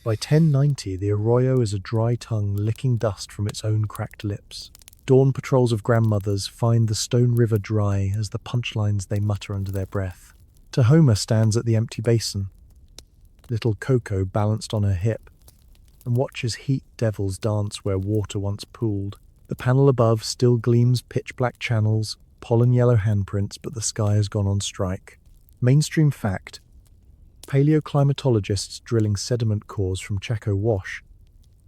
S1: By 1090, the arroyo is a dry tongue licking dust from its own cracked lips. Dawn patrols of grandmothers find the Stone River dry as the punchlines they mutter under their breath. Tahoma stands at the empty basin, little Coco balanced on her hip, and watches heat devils dance where water once pooled. The panel above still gleams pitch-black channels, pollen-yellow handprints, but the sky has gone on strike. Mainstream fact: paleoclimatologists drilling sediment cores from Chaco Wash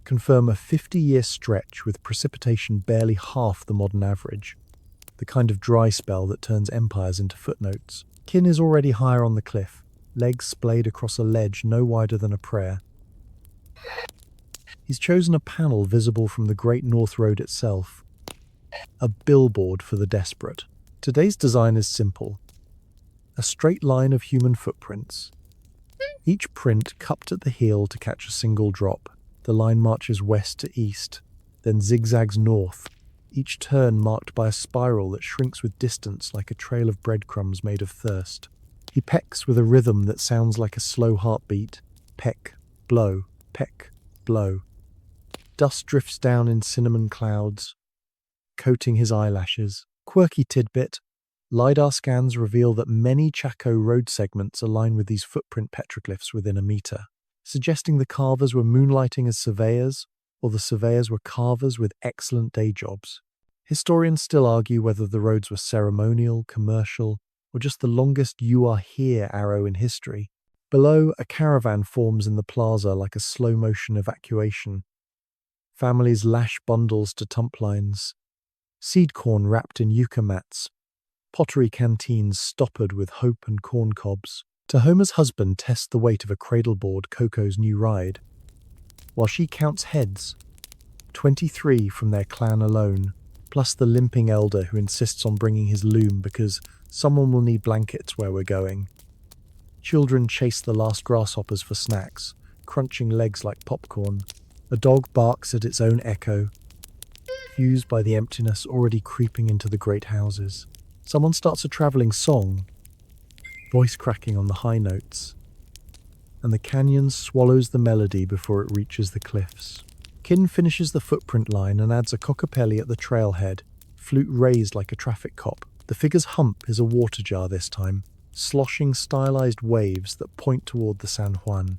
S1: confirm a 50-year stretch with precipitation barely half the modern average, the kind of dry spell that turns empires into footnotes. Kin is already higher on the cliff, legs splayed across a ledge no wider than a prayer. He's chosen a panel visible from the Great North Road itself, a billboard for the desperate. Today's design is simple: a straight line of human footprints, each print cupped at the heel to catch a single drop. The line marches west to east, then zigzags north, each turn marked by a spiral that shrinks with distance like a trail of breadcrumbs made of thirst. He pecks with a rhythm that sounds like a slow heartbeat. Peck, blow, peck, blow. Dust drifts down in cinnamon clouds, coating his eyelashes. Quirky tidbit: LiDAR scans reveal that many Chaco road segments align with these footprint petroglyphs within a meter, suggesting the carvers were moonlighting as surveyors, or the surveyors were carvers with excellent day jobs. Historians still argue whether the roads were ceremonial, commercial, or just the longest "you are here" arrow in history. Below, a caravan forms in the plaza like a slow-motion evacuation. Families lash bundles to tump lines, seed corn wrapped in yucca mats, pottery canteens stoppered with hope and corn cobs. Tahoma's husband tests the weight of a cradleboard, Coco's new ride, while she counts heads, 23 from their clan alone, plus the limping elder who insists on bringing his loom because someone will need blankets where we're going. Children chase the last grasshoppers for snacks, crunching legs like popcorn. A dog barks at its own echo, fused by the emptiness already creeping into the great houses. Someone starts a travelling song, voice cracking on the high notes, and the canyon swallows the melody before it reaches the cliffs. Kin finishes the footprint line and adds a Kokopelli at the trailhead, flute raised like a traffic cop. The figure's hump is a water jar this time, sloshing stylized waves that point toward the San Juan.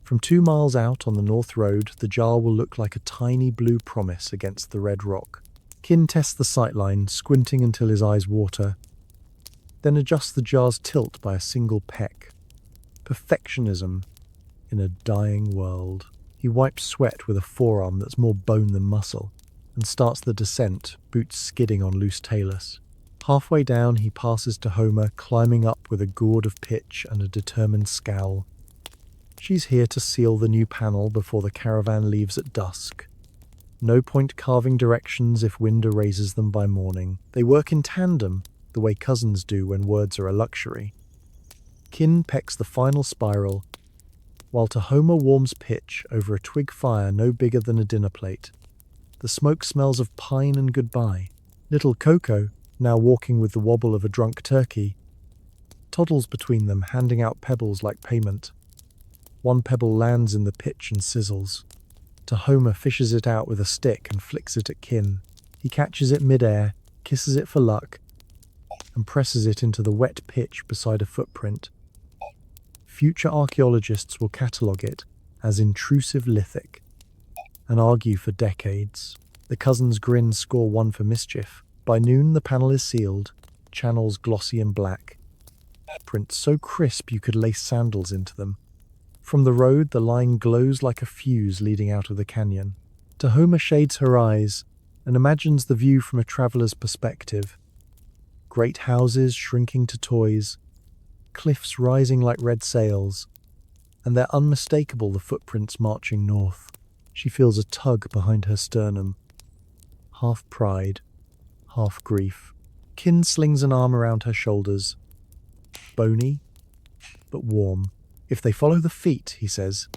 S1: From 2 miles out on the North Road, the jar will look like a tiny blue promise against the red rock. Kin tests the sightline, squinting until his eyes water, then adjusts the jar's tilt by a single peck. Perfectionism in a dying world. He wipes sweat with a forearm that's more bone than muscle, and starts the descent, boots skidding on loose talus. Halfway down, he passes Tahoma, climbing up with a gourd of pitch and a determined scowl. She's here to seal the new panel before the caravan leaves at dusk. No point carving directions if wind erases them by morning. They work in tandem, the way cousins do when words are a luxury. Kin pecks the final spiral, while Tahoma warms pitch over a twig fire no bigger than a dinner plate. The smoke smells of pine and goodbye. Little Coco, now walking with the wobble of a drunk turkey, toddles between them, handing out pebbles like payment. One pebble lands in the pitch and sizzles. Tahoma fishes it out with a stick and flicks it at Kin. He catches it mid-air, kisses it for luck, and presses it into the wet pitch beside a footprint. Future archaeologists will catalogue it as intrusive lithic and argue for decades. The cousins grin, score 1 for mischief. By noon, the panel is sealed, channels glossy and black, prints so crisp you could lace sandals into them. From the road, the line glows like a fuse leading out of the canyon. Tahoma shades her eyes and imagines the view from a traveller's perspective. Great houses shrinking to toys, cliffs rising like red sails, and they're unmistakable, the footprints marching north. She feels a tug behind her sternum, half pride, half grief. Kin slings an arm around her shoulders, bony, but warm. If they follow the feet, he says,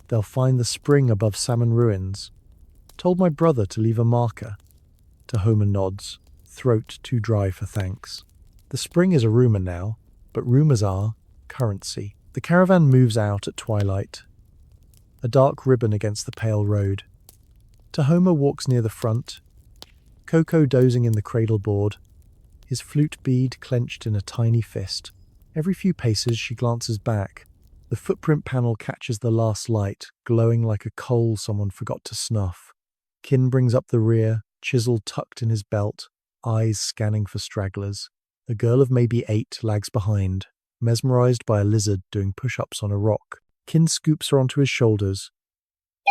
S1: they'll find the spring above Salmon Ruins. Told my brother to leave a marker. Tahoma nods, throat too dry for thanks. The spring is a rumour now, but rumours are currency. The caravan moves out at twilight, a dark ribbon against the pale road. Tahoma walks near the front, Coco dozing in the cradle board, his flute bead clenched in a tiny fist. Every few paces she glances back, The footprint panel catches the last light, glowing like a coal someone forgot to snuff. Kin brings up the rear, chisel tucked in his belt, eyes scanning for stragglers. A girl of maybe 8 lags behind, mesmerized by a lizard doing push-ups on a rock. Kin scoops her onto his shoulders.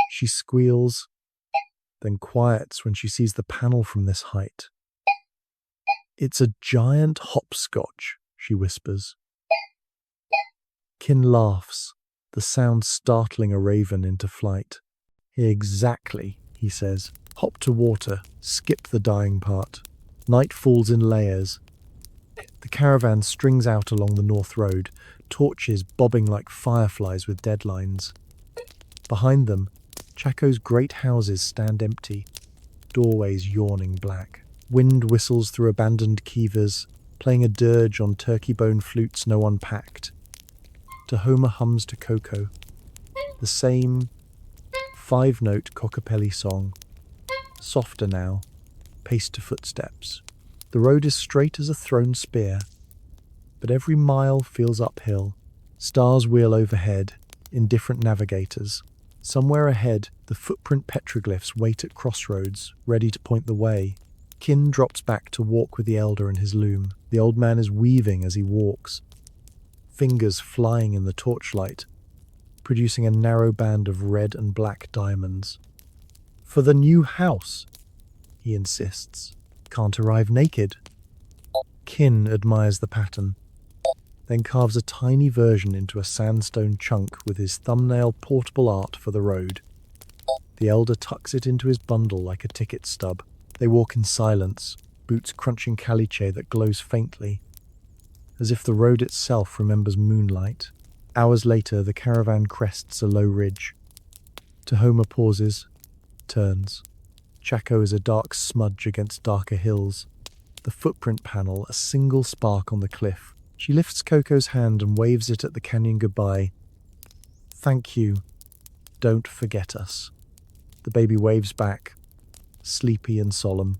S1: She squeals, then quiets when she sees the panel from this height. "It's a giant hopscotch," she whispers. Kin laughs, the sound startling a raven into flight. "Exactly," he says. "Hop to water, skip the dying part." Night falls in layers. The caravan strings out along the North Road, torches bobbing like fireflies with deadlines. Behind them, Chaco's great houses stand empty, doorways yawning black. Wind whistles through abandoned kivas, playing a dirge on turkey bone flutes no one packed. Tahoma hums to Coco, the same 5-note Kokopelli song, softer now, paced to footsteps. The road is straight as a thrown spear, but every mile feels uphill. Stars wheel overhead, indifferent navigators. Somewhere ahead, the footprint petroglyphs wait at crossroads, ready to point the way. Kin drops back to walk with the elder and his loom. The old man is weaving as he walks, fingers flying in the torchlight, producing a narrow band of red and black diamonds. "For the new house," he insists. "Can't arrive naked." Kin admires the pattern, then carves a tiny version into a sandstone chunk with his thumbnail portable art for the road. The elder tucks it into his bundle like a ticket stub. They walk in silence, boots crunching caliche that glows faintly, as if the road itself remembers moonlight. Hours later, the caravan crests a low ridge. Tahoma pauses, turns. Chaco is a dark smudge against darker hills. The footprint panel, a single spark on the cliff. She lifts Coco's hand and waves it at the canyon goodbye. "Thank you. Don't forget us." The baby waves back, sleepy and solemn.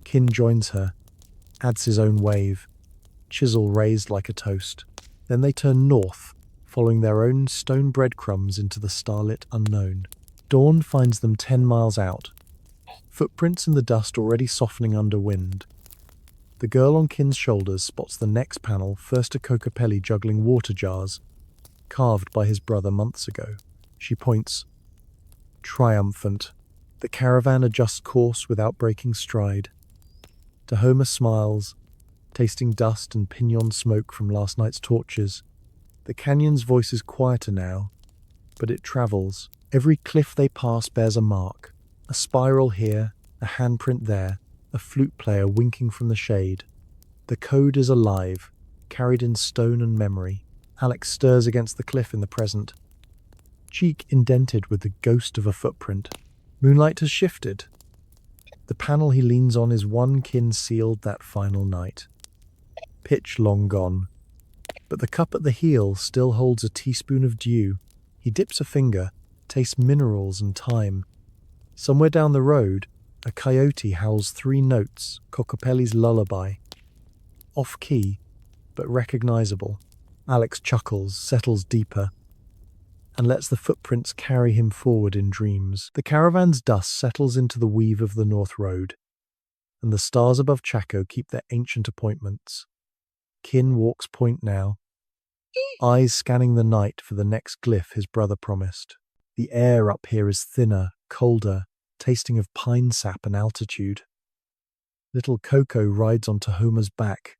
S1: Kin joins her, adds his own wave, chisel raised like a toast. Then they turn north, following their own stone breadcrumbs into the starlit unknown. Dawn finds them 10 miles out, footprints in the dust already softening under wind. The girl on Kin's shoulders spots the next panel, first a Kokopelli juggling water jars, carved by his brother months ago. She points, triumphant. The caravan adjusts course without breaking stride. Tahoma smiles, tasting dust and pinon smoke from last night's torches. The canyon's voice is quieter now, but it travels. Every cliff they pass bears a mark. A spiral here, a handprint there, a flute player winking from the shade. The code is alive, carried in stone and memory. Alex stirs against the cliff in the present, cheek indented with the ghost of a footprint. Moonlight has shifted. The panel he leans on is one Kin sealed that final night. Pitch long gone, but the cup at the heel still holds a teaspoon of dew. He dips a finger, tastes minerals and time. Somewhere down the road, a coyote howls 3 notes, Kokopelli's lullaby. Off-key, but recognizable. Alex chuckles, settles deeper, and lets the footprints carry him forward in dreams. The caravan's dust settles into the weave of the North Road, and the stars above Chaco keep their ancient appointments. Kin walks point now, eyes scanning the night for the next glyph his brother promised. The air up here is thinner, colder, tasting of pine sap and altitude. Little Coco rides on Tahoma's back,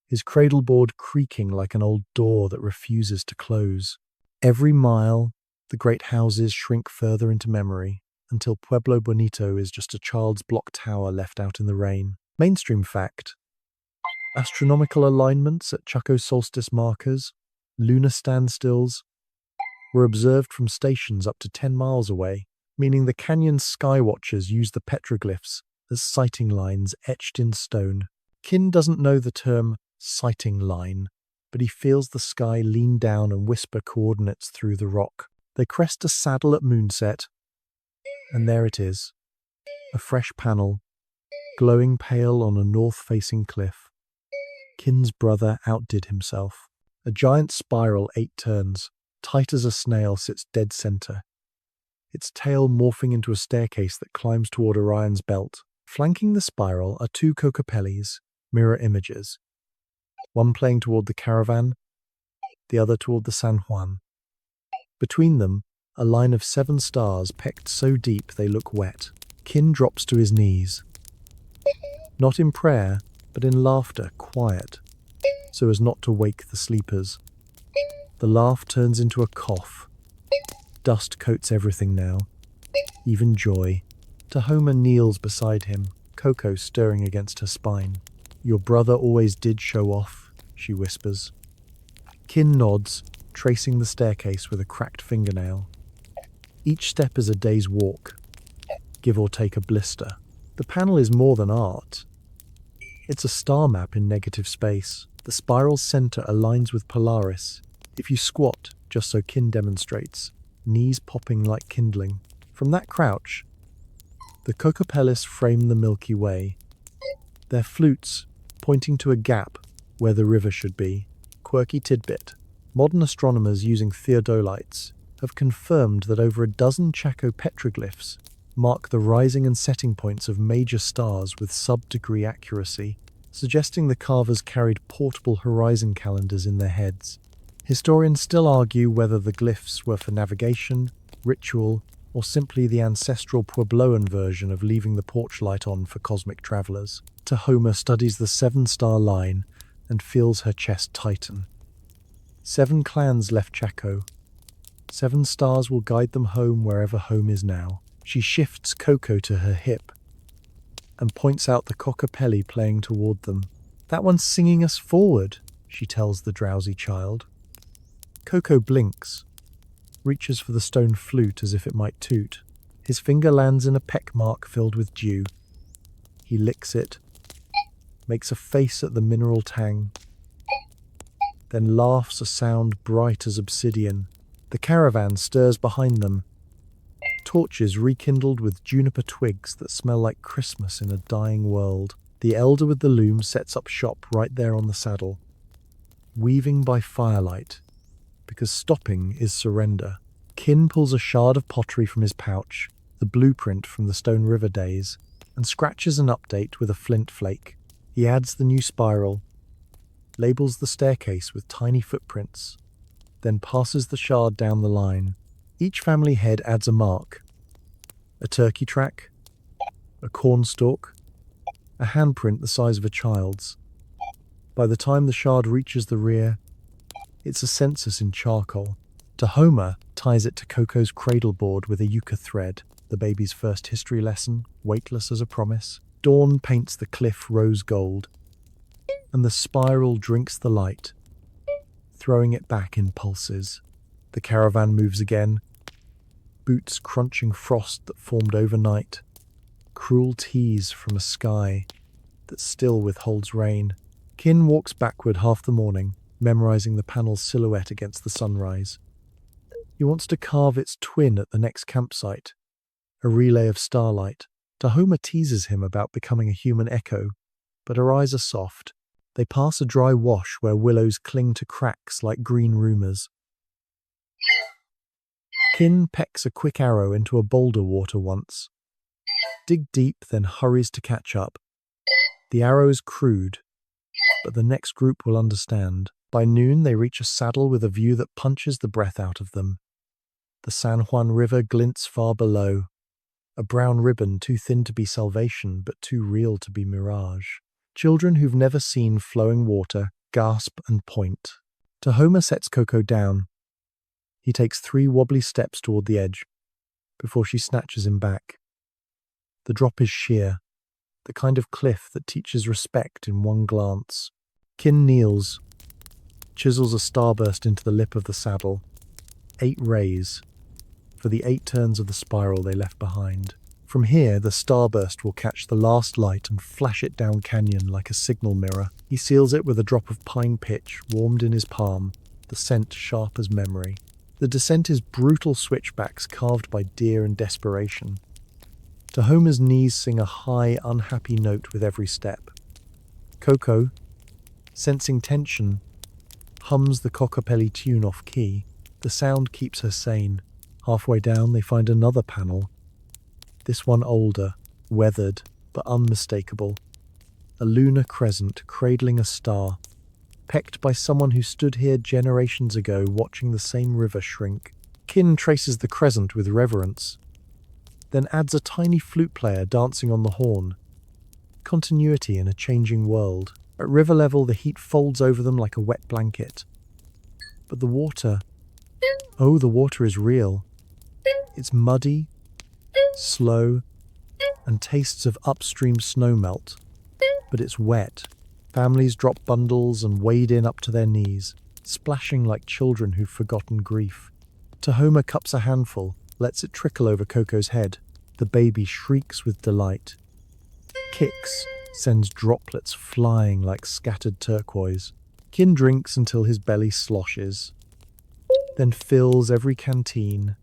S1: his cradleboard creaking like an old door that refuses to close. Every mile, the great houses shrink further into memory, until Pueblo Bonito is just a child's block tower left out in the rain. Mainstream fact: astronomical alignments at Chaco solstice markers, lunar standstills, were observed from stations up to 10 miles away, meaning the canyon's skywatchers used the petroglyphs as sighting lines etched in stone. Kin doesn't know the term sighting line, but he feels the sky lean down and whisper coordinates through the rock. They crest a saddle at moonset, and there it is, a fresh panel, glowing pale on a north-facing cliff. Kin's brother outdid himself. A giant spiral 8 turns, tight as a snail, sits dead center, its tail morphing into a staircase that climbs toward Orion's belt. Flanking the spiral are two Kokopellis, mirror images, one playing toward the caravan, the other toward the San Juan. Between them, a line of 7 stars pecked so deep they look wet. Kin drops to his knees. Not in prayer, but in laughter, quiet, so as not to wake the sleepers. The laugh turns into a cough. Dust coats everything now, even joy. Tahoma kneels beside him, Coco stirring against her spine. "Your brother always did show off," she whispers. Kin nods, tracing the staircase with a cracked fingernail. Each step is a day's walk, give or take a blister. The panel is more than art. It's a star map in negative space. The spiral's center aligns with Polaris. If you squat, just so Kin demonstrates, knees popping like kindling. From that crouch, the Kokopellis frame the Milky Way, their flutes pointing to a gap where the river should be. Quirky tidbit: modern astronomers using theodolites have confirmed that over a dozen Chaco petroglyphs mark the rising and setting points of major stars with sub-degree accuracy, suggesting the carvers carried portable horizon calendars in their heads. Historians still argue whether the glyphs were for navigation, ritual, or simply the ancestral Puebloan version of leaving the porch light on for cosmic travelers. Tahoma studies the 7-star line and feels her chest tighten. 7 clans left Chaco. 7 stars will guide them home wherever home is now. She shifts Coco to her hip and points out the Kokopelli playing toward them. "That one's singing us forward," she tells the drowsy child. Coco blinks, reaches for the stone flute as if it might toot. His finger lands in a peck mark filled with dew. He licks it, makes a face at the mineral tang, then laughs a sound bright as obsidian. The caravan stirs behind them, torches rekindled with juniper twigs that smell like Christmas in a dying world. The elder with the loom sets up shop right there on the saddle, weaving by firelight, because stopping is surrender. Kin pulls a shard of pottery from his pouch, the blueprint from the Stone River days, and scratches an update with a flint flake. He adds the new spiral, labels the staircase with tiny footprints, then passes the shard down the line. Each family head adds a mark: a turkey track, a cornstalk, a handprint the size of a child's. By the time the shard reaches the rear, it's a census in charcoal. Tahoma ties it to Coco's cradle board with a yucca thread, the baby's first history lesson, weightless as a promise. Dawn paints the cliff rose gold, and the spiral drinks the light, throwing it back in pulses. The caravan moves again, boots crunching frost that formed overnight, cruel tease from a sky that still withholds rain. Kin walks backward half the morning, memorizing the panel's silhouette against the sunrise. He wants to carve its twin at the next campsite, a relay of starlight. Tahoma teases him about becoming a human echo, but her eyes are soft. They pass a dry wash where willows cling to cracks like green rumors. Kin pecks a quick arrow into a boulder water once. Dig deep, then hurries to catch up. The arrow is crude, but the next group will understand. By noon, they reach a saddle with a view that punches the breath out of them. The San Juan River glints far below, a brown ribbon too thin to be salvation, but too real to be mirage. Children who've never seen flowing water gasp and point. Tahoma sets Coco down. He takes 3 wobbly steps toward the edge, before she snatches him back. The drop is sheer, the kind of cliff that teaches respect in one glance. Kin kneels, chisels a starburst into the lip of the saddle. 8 rays, for the 8 turns of the spiral they left behind. From here, the starburst will catch the last light and flash it down canyon like a signal mirror. He seals it with a drop of pine pitch warmed in his palm, the scent sharp as memory. The descent is brutal switchbacks carved by deer and desperation. Tahoma's knees sing a high, unhappy note with every step. Coco, sensing tension, hums the Kokopelli tune off key. The sound keeps her sane. Halfway down, they find another panel. This one older, weathered, but unmistakable. A lunar crescent cradling a star, pecked by someone who stood here generations ago watching the same river shrink. Kin traces the crescent with reverence, then adds a tiny flute player dancing on the horn. Continuity in a changing world. At river level, the heat folds over them like a wet blanket. But the water, oh, the water is real. It's muddy, slow, and tastes of upstream snowmelt. But it's wet. Families drop bundles and wade in up to their knees, splashing like children who've forgotten grief. Tahoma cups a handful, lets it trickle over Coco's head. The baby shrieks with delight. Kicks, sends droplets flying like scattered turquoise. Kin drinks until his belly sloshes, then fills every canteen,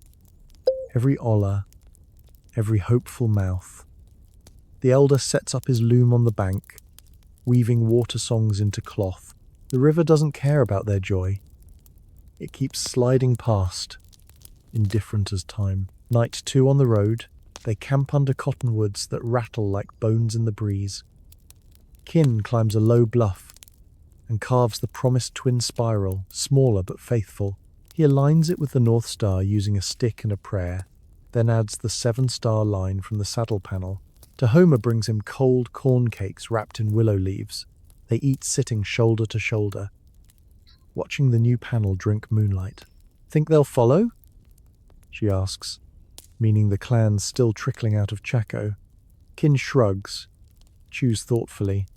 S1: every olla, every hopeful mouth. The elder sets up his loom on the bank, weaving water songs into cloth. The river doesn't care about their joy. It keeps sliding past, indifferent as time. Night 2 on the road, they camp under cottonwoods that rattle like bones in the breeze. Kin climbs a low bluff and carves the promised twin spiral, smaller but faithful. He aligns it with the North Star using a stick and a prayer, then adds the 7-star line from the saddle panel. Tahoma brings him cold corn cakes wrapped in willow leaves. They eat sitting shoulder to shoulder, watching the new panel drink moonlight. Think they'll follow? She asks, meaning the clan's still trickling out of Chaco. Kin shrugs, chews thoughtfully.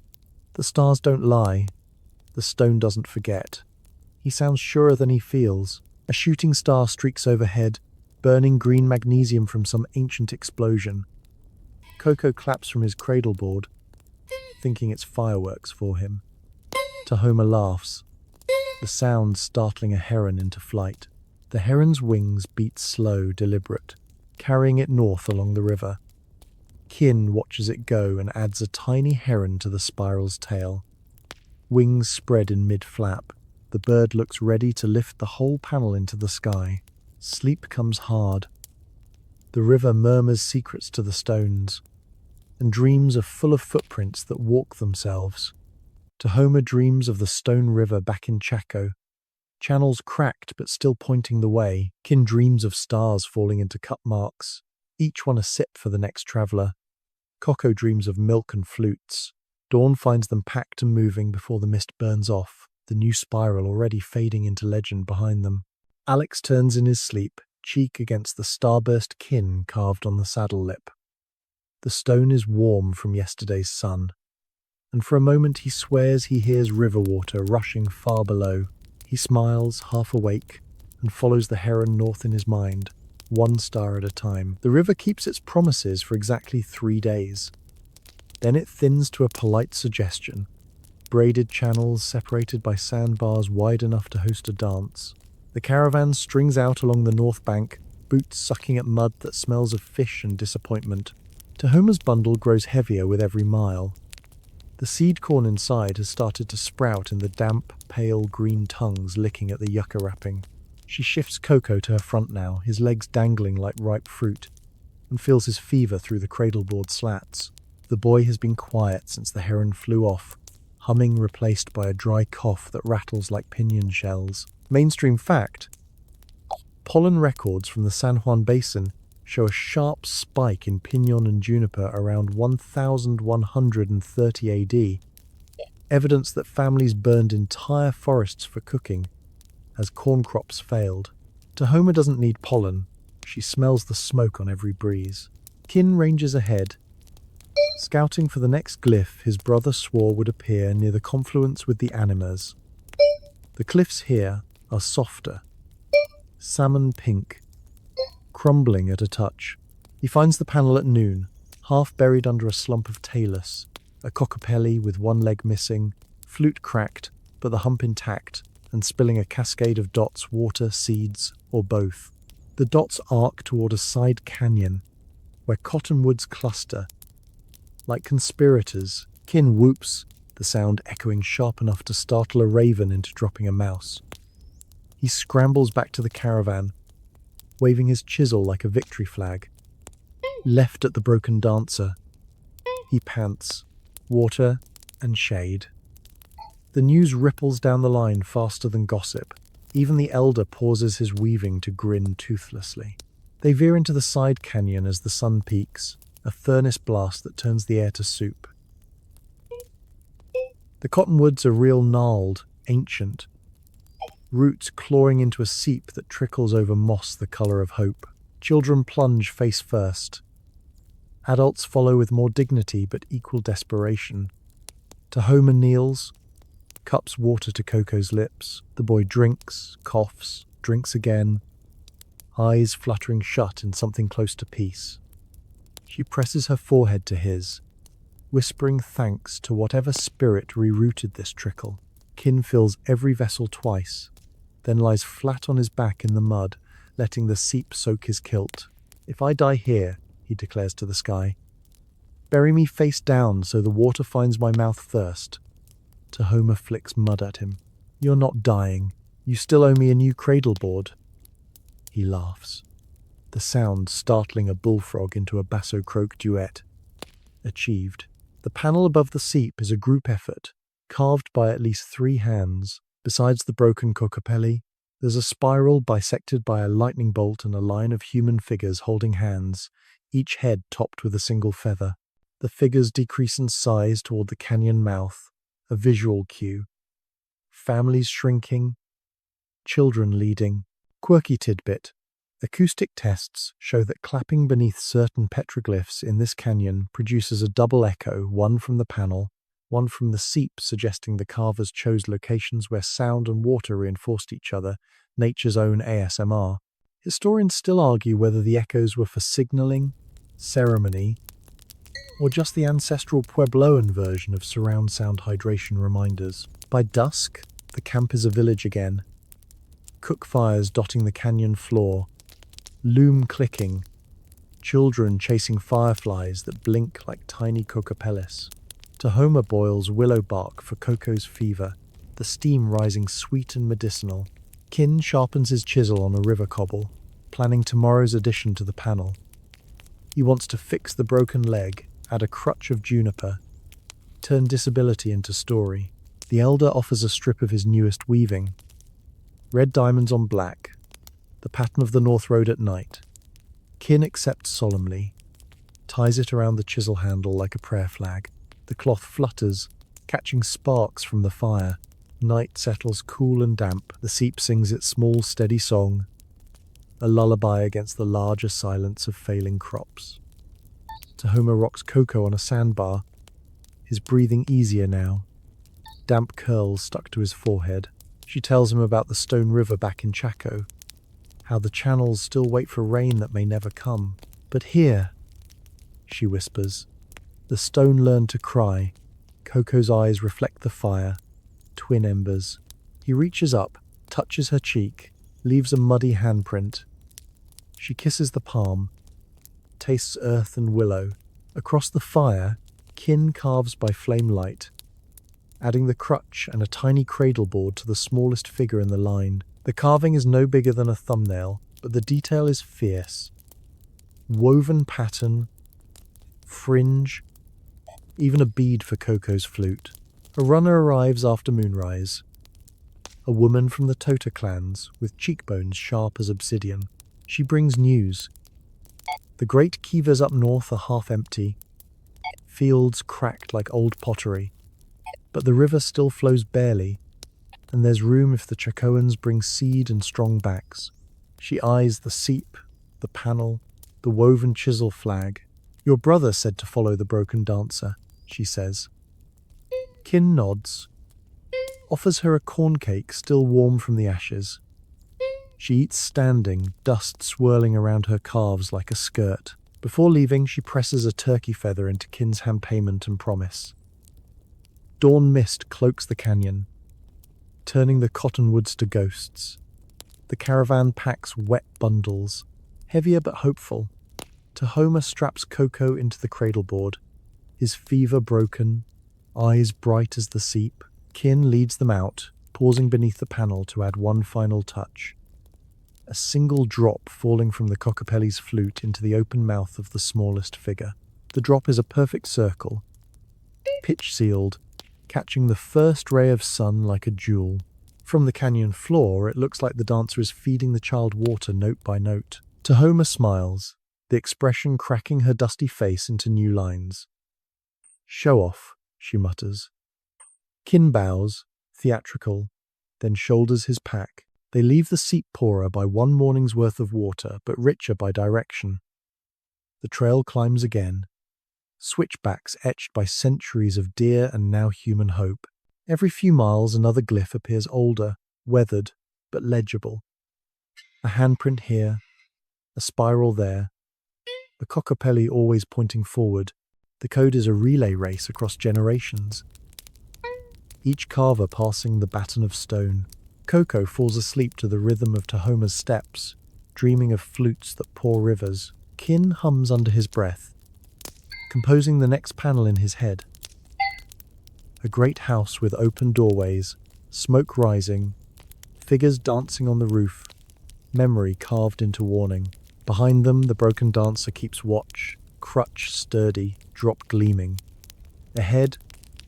S1: The stars don't lie. The stone doesn't forget. He sounds surer than he feels. A shooting star streaks overhead, burning green magnesium from some ancient explosion. Coco claps from his cradleboard, thinking it's fireworks for him. Tahoma laughs, the sound startling a heron into flight. The heron's wings beat slow, deliberate, carrying it north along the river. Kin watches it go and adds a tiny heron to the spiral's tail. Wings spread in mid-flap. The bird looks ready to lift the whole panel into the sky. Sleep comes hard. The river murmurs secrets to the stones, and dreams are full of footprints that walk themselves. Tahoma dreams of the stone river back in Chaco, channels cracked but still pointing the way. Kin dreams of stars falling into cut marks, each one a sip for the next traveller. Coco dreams of milk and flutes. Dawn finds them packed and moving before the mist burns off, the new spiral already fading into legend behind them. Alex turns in his sleep, cheek against the starburst kin carved on the saddle lip. The stone is warm from yesterday's sun, and for a moment he swears he hears river water rushing far below. He smiles, half awake, and follows the heron north in his mind, 1 star at a time. The river keeps its promises for exactly 3 days. Then it thins to a polite suggestion, braided channels separated by sandbars wide enough to host a dance. The caravan strings out along the north bank, boots sucking at mud that smells of fish and disappointment. Tahoma's bundle grows heavier with every mile. The seed corn inside has started to sprout in the damp, pale green tongues licking at the yucca wrapping. She shifts Coco to her front now, his legs dangling like ripe fruit, and feels his fever through the cradleboard slats. The boy has been quiet since the heron flew off, humming replaced by a dry cough that rattles like pinion shells. Mainstream fact: pollen records from the San Juan Basin show a sharp spike in pinon and juniper around 1130 AD, evidence that families burned entire forests for cooking as corn crops failed. Tahoma doesn't need pollen. She smells the smoke on every breeze. Kin ranges ahead, scouting for the next glyph his brother swore would appear near the confluence with the Animas. The cliffs here are softer, salmon pink, crumbling at a touch. He finds the panel at noon, half buried under a slump of talus, a Kokopelli with one leg missing, flute cracked, but the hump intact, and spilling a cascade of dots, water, seeds, or both. The dots arc toward a side canyon, where cottonwoods cluster. Like conspirators, Kin whoops, the sound echoing sharp enough to startle a raven into dropping a mouse. He scrambles back to the caravan, waving his chisel like a victory flag. Left at the broken dancer, he pants, water and shade. The news ripples down the line faster than gossip. Even the elder pauses his weaving to grin toothlessly. They veer into the side canyon as the sun peaks, a furnace blast that turns the air to soup. The cottonwoods are real gnarled, ancient, roots clawing into a seep that trickles over moss the color of hope. Children plunge face first. Adults follow with more dignity but equal desperation. Tahoma kneels, cups water to Coco's lips. The boy drinks, coughs, drinks again, eyes fluttering shut in something close to peace. She presses her forehead to his, whispering thanks to whatever spirit rerouted this trickle. Kin fills every vessel twice, then lies flat on his back in the mud, letting the seep soak his kilt. "If I die here," he declares to the sky, "bury me face down so the water finds my mouth first." Tahoma flicks mud at him. "You're not dying. You still owe me a new cradle board." He laughs, the sound startling a bullfrog into a basso croak duet. Achieved. The panel above the seep is a group effort, carved by at least 3 hands. Besides the broken Kokopelli, there's a spiral bisected by a lightning bolt and a line of human figures holding hands, each head topped with a single feather. The figures decrease in size toward the canyon mouth, a visual cue. Families shrinking, children leading. Quirky tidbit. Acoustic tests show that clapping beneath certain petroglyphs in this canyon produces a double echo, one from the panel, one from the seep, suggesting the carvers chose locations where sound and water reinforced each other, nature's own ASMR. Historians still argue whether the echoes were for signaling, ceremony, or just the ancestral Puebloan version of surround sound hydration reminders. By dusk, the camp is a village again. Cook fires dotting the canyon floor, loom clicking, children chasing fireflies that blink like tiny Kokopellis. Tahoma boils willow bark for Coco's fever, the steam rising sweet and medicinal. Kin sharpens his chisel on a river cobble, planning tomorrow's addition to the panel. He wants to fix the broken leg, add a crutch of juniper, turn disability into story. The elder offers a strip of his newest weaving. Red diamonds on black, the pattern of the North Road at night. Kin accepts solemnly, ties it around the chisel handle like a prayer flag. The cloth flutters, catching sparks from the fire. Night settles cool and damp. The seep sings its small, steady song, a lullaby against the larger silence of failing crops. Tahoma rocks Coco on a sandbar, his breathing easier now. Damp curls stuck to his forehead. She tells him about the stone river back in Chaco, how the channels still wait for rain that may never come. "But here," she whispers, "the stone learned to cry." Coco's eyes reflect the fire, twin embers. He reaches up, touches her cheek, leaves a muddy handprint. She kisses the palm, tastes earth and willow. Across the fire, Kin carves by flame light, adding the crutch and a tiny cradle board to the smallest figure in the line. The carving is no bigger than a thumbnail, but the detail is fierce. Woven pattern, fringe, even a bead for Coco's flute. A runner arrives after moonrise. A woman from the Tota clans, with cheekbones sharp as obsidian. She brings news. The great kivas up north are half empty, fields cracked like old pottery. But the river still flows barely, and there's room if the Chacoans bring seed and strong backs. She eyes the seep, the panel, the woven chisel flag. "Your brother said to follow the broken dancer," she says. Kin nods, offers her a corn cake still warm from the ashes. She eats standing, dust swirling around her calves like a skirt. Before leaving, she presses a turkey feather into Kin's hand payment and promise. Dawn mist cloaks the canyon, turning the cottonwoods to ghosts. The caravan packs wet bundles, heavier but hopeful. Tahoma straps Coco into the cradleboard, his fever broken, eyes bright as the seep. Kin leads them out, pausing beneath the panel to add one final touch. A single drop falling from the Kokopelli's flute into the open mouth of the smallest figure. The drop is a perfect circle, pitch-sealed, catching the first ray of sun like a jewel. From the canyon floor, it looks like the dancer is feeding the child water note by note. Tahoma smiles, the expression cracking her dusty face into new lines. "Show off," she mutters. Kin bows, theatrical, then shoulders his pack. They leave the seat poorer by one morning's worth of water, but richer by direction. The trail climbs again, switchbacks etched by centuries of deer and now human hope. Every few miles another glyph appears older, weathered, but legible. A handprint here, a spiral there, the Kokopelli always pointing forward. The code is a relay race across generations. Each carver passing the baton of stone. Coco falls asleep to the rhythm of Tahoma's steps, dreaming of flutes that pour rivers. Kin hums under his breath, composing the next panel in his head. A great house with open doorways, smoke rising, figures dancing on the roof, memory carved into warning. Behind them, the broken dancer keeps watch, crutch sturdy, drop gleaming. Ahead,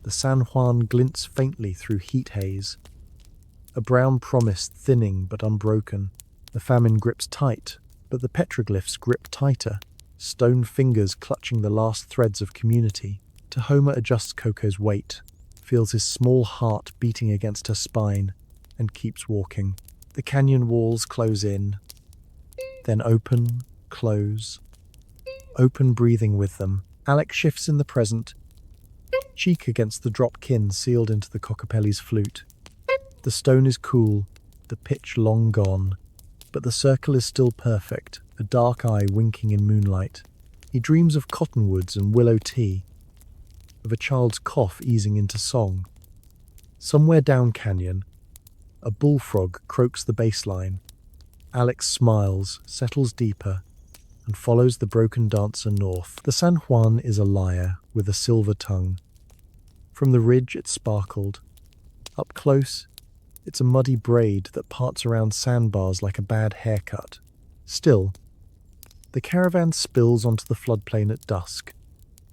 S1: the San Juan glints faintly through heat haze. A brown promise thinning but unbroken. The famine grips tight, but the petroglyphs grip tighter, stone fingers clutching the last threads of community. Tahoma adjusts Coco's weight, feels his small heart beating against her spine, and keeps walking. The canyon walls close in, then open, close, open breathing with them. Alex shifts in the present, cheek against the drop kin sealed into the Kokopelli's flute. The stone is cool, the pitch long gone, but the circle is still perfect, a dark eye winking in moonlight. He dreams of cottonwoods and willow tea, of a child's cough easing into song. Somewhere down canyon, a bullfrog croaks the baseline. Alex smiles, settles deeper, and follows the broken dancer north. The San Juan is a lyre with a silver tongue. From the ridge it sparkled. Up close, it's a muddy braid that parts around sandbars like a bad haircut. Still, the caravan spills onto the floodplain at dusk,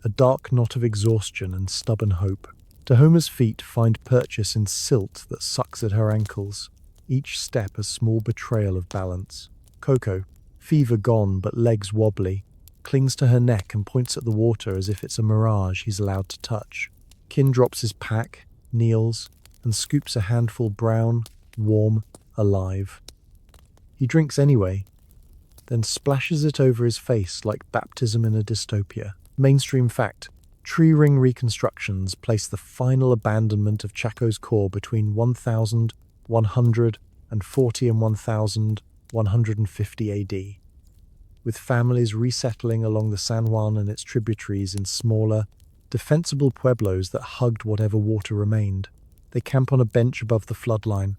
S1: a dark knot of exhaustion and stubborn hope. Tahoma's feet find purchase in silt that sucks at her ankles, each step a small betrayal of balance. Coco, fever gone but legs wobbly, clings to her neck and points at the water as if it's a mirage he's allowed to touch. Kin drops his pack, kneels, and scoops a handful brown, warm, alive. He drinks anyway, then splashes it over his face like baptism in a dystopia. Mainstream fact: tree ring reconstructions place the final abandonment of Chaco's core between 1140 and 1150 AD, with families resettling along the San Juan and its tributaries in smaller, defensible pueblos that hugged whatever water remained. They camp on a bench above the floodline,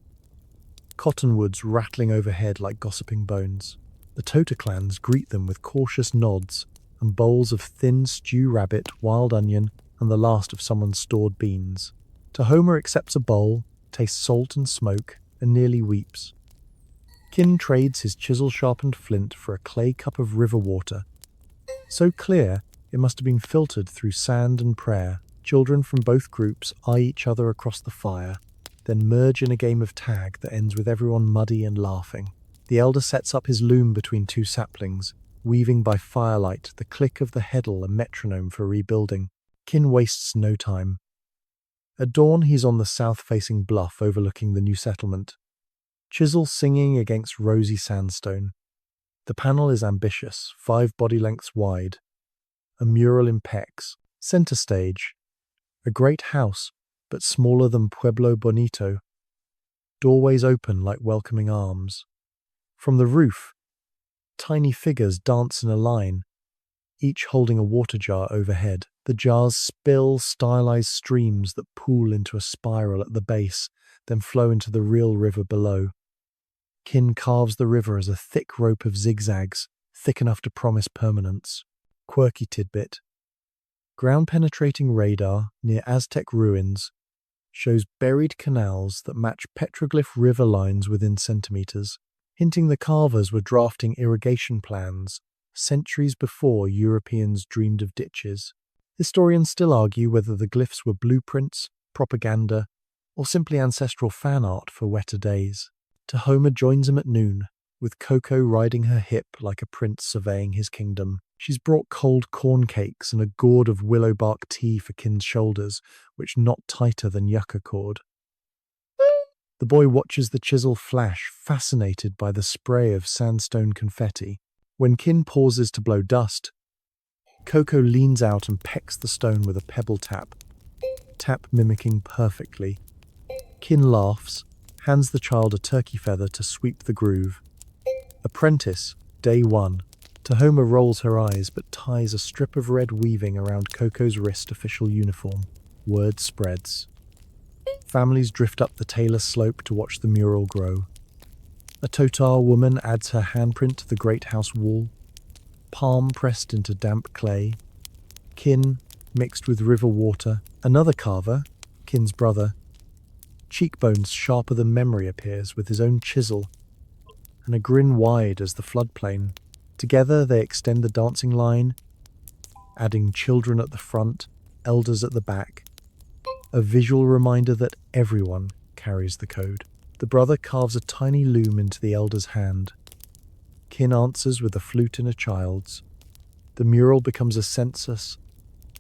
S1: cottonwoods rattling overhead like gossiping bones. The Tota clans greet them with cautious nods and bowls of thin stew rabbit, wild onion, and the last of someone's stored beans. Tahoma accepts a bowl, tastes salt and smoke, and nearly weeps. Kin trades his chisel-sharpened flint for a clay cup of river water, so clear it must have been filtered through sand and prayer. Children from both groups eye each other across the fire, then merge in a game of tag that ends with everyone muddy and laughing. The elder sets up his loom between two saplings, weaving by firelight the click of the heddle a metronome for rebuilding. Kin wastes no time. At dawn he's on the south-facing bluff overlooking the new settlement, chisel singing against rosy sandstone. The panel is ambitious, 5 body lengths wide, a mural in pecs. Center stage, a great house, but smaller than Pueblo Bonito. Doorways open like welcoming arms. From the roof, tiny figures dance in a line, each holding a water jar overhead. The jars spill stylized streams that pool into a spiral at the base, then flow into the real river below. Kin carves the river as a thick rope of zigzags, thick enough to promise permanence. Quirky tidbit: ground-penetrating radar near Aztec ruins shows buried canals that match petroglyph river lines within centimeters, hinting the carvers were drafting irrigation plans centuries before Europeans dreamed of ditches. Historians still argue whether the glyphs were blueprints, propaganda, or simply ancestral fan art for wetter days. Tahoma joins him at noon, with Coco riding her hip like a prince surveying his kingdom. She's brought cold corn cakes and a gourd of willow bark tea for Kin's shoulders, which knot tighter than yucca cord. The boy watches the chisel flash, fascinated by the spray of sandstone confetti. When Kin pauses to blow dust, Coco leans out and pecks the stone with a pebble tap mimicking perfectly. Kin laughs, hands the child a turkey feather to sweep the groove. Apprentice, day 1. Tahoma rolls her eyes but ties a strip of red weaving around Coco's wrist official uniform. Word spreads. Families drift up the Taylor slope to watch the mural grow. A Totar woman adds her handprint to the great house wall, palm pressed into damp clay. Kin, mixed with river water. Another carver, Kin's brother, cheekbones sharper than memory, appears with his own chisel and a grin wide as the floodplain. Together they extend the dancing line, adding children at the front, elders at the back, a visual reminder that everyone carries the code. The brother carves a tiny loom into the elder's hand. Kin answers with a flute in a child's. The mural becomes a census,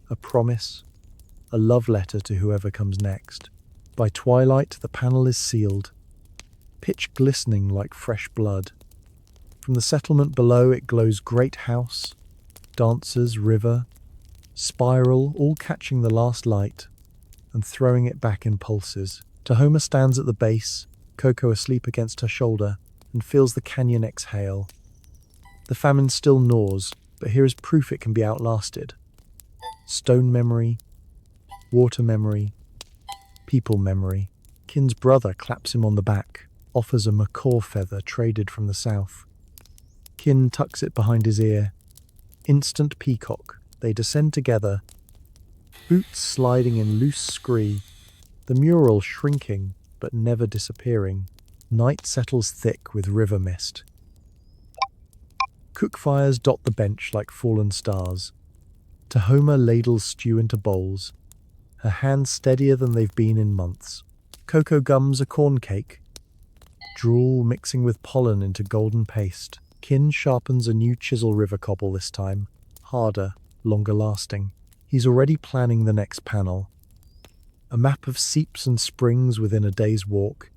S1: a promise, a love letter to whoever comes next. By twilight, the panel is sealed, pitch glistening like fresh blood. From the settlement below, it glows great house, dancers, river, spiral, all catching the last light and throwing it back in pulses. Tahoma stands at the base, Coco asleep against her shoulder, and feels the canyon exhale. The famine still gnaws, but here is proof it can be outlasted. Stone memory, water memory, people memory. Kin's brother claps him on the back, offers a macaw feather traded from the south. Kin tucks it behind his ear. Instant peacock. They descend together, boots sliding in loose scree, the mural shrinking but never disappearing. Night settles thick with river mist. Cook fires dot the bench like fallen stars. Tahoma ladles stew into bowls, her hands steadier than they've been in months. Coco gums a corn cake, drool mixing with pollen into golden paste. Kin sharpens a new chisel river cobble this time, harder, longer lasting. He's already planning the next panel. A map of seeps and springs within a day's walk,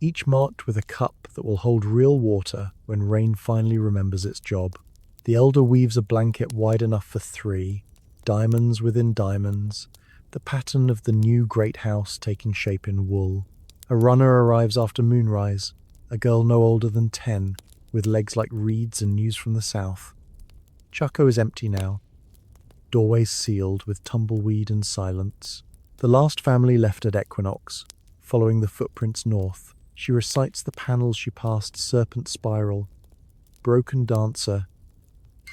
S1: each marked with a cup that will hold real water when rain finally remembers its job. The elder weaves a blanket wide enough for 3, diamonds within diamonds, the pattern of the new great house taking shape in wool. A runner arrives after moonrise, a girl no older than 10, with legs like reeds and news from the south. Chaco is empty now, doorways sealed with tumbleweed and silence. The last family left at equinox, following the footprints north. She recites the panels she passed: serpent spiral, broken dancer,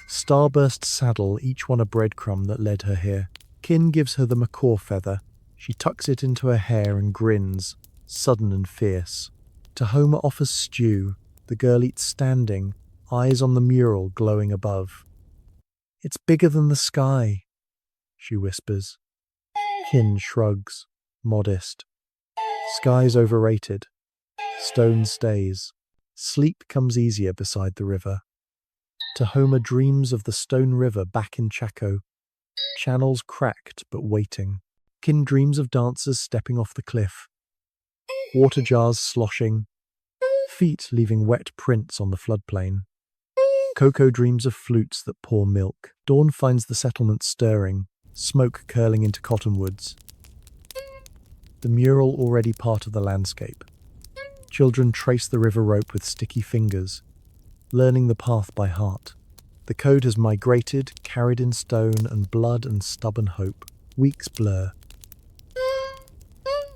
S1: starburst saddle, each one a breadcrumb that led her here. Kin gives her the macaw feather. She tucks it into her hair and grins, sudden and fierce. Tahoma offers stew. The girl eats standing, eyes on the mural glowing above. "It's bigger than the sky," she whispers. Kin shrugs, modest. Sky's overrated. Stone stays. Sleep comes easier beside the river. Tahoma dreams of the stone river back in Chaco, channels cracked but waiting. Kin dreams of dancers stepping off the cliff, water jars sloshing, feet leaving wet prints on the floodplain. Coco dreams of flutes that pour milk. Dawn finds the settlement stirring, smoke curling into cottonwoods. The mural already part of the landscape. Children trace the river rope with sticky fingers, learning the path by heart. The code has migrated, carried in stone and blood and stubborn hope. Weeks blur.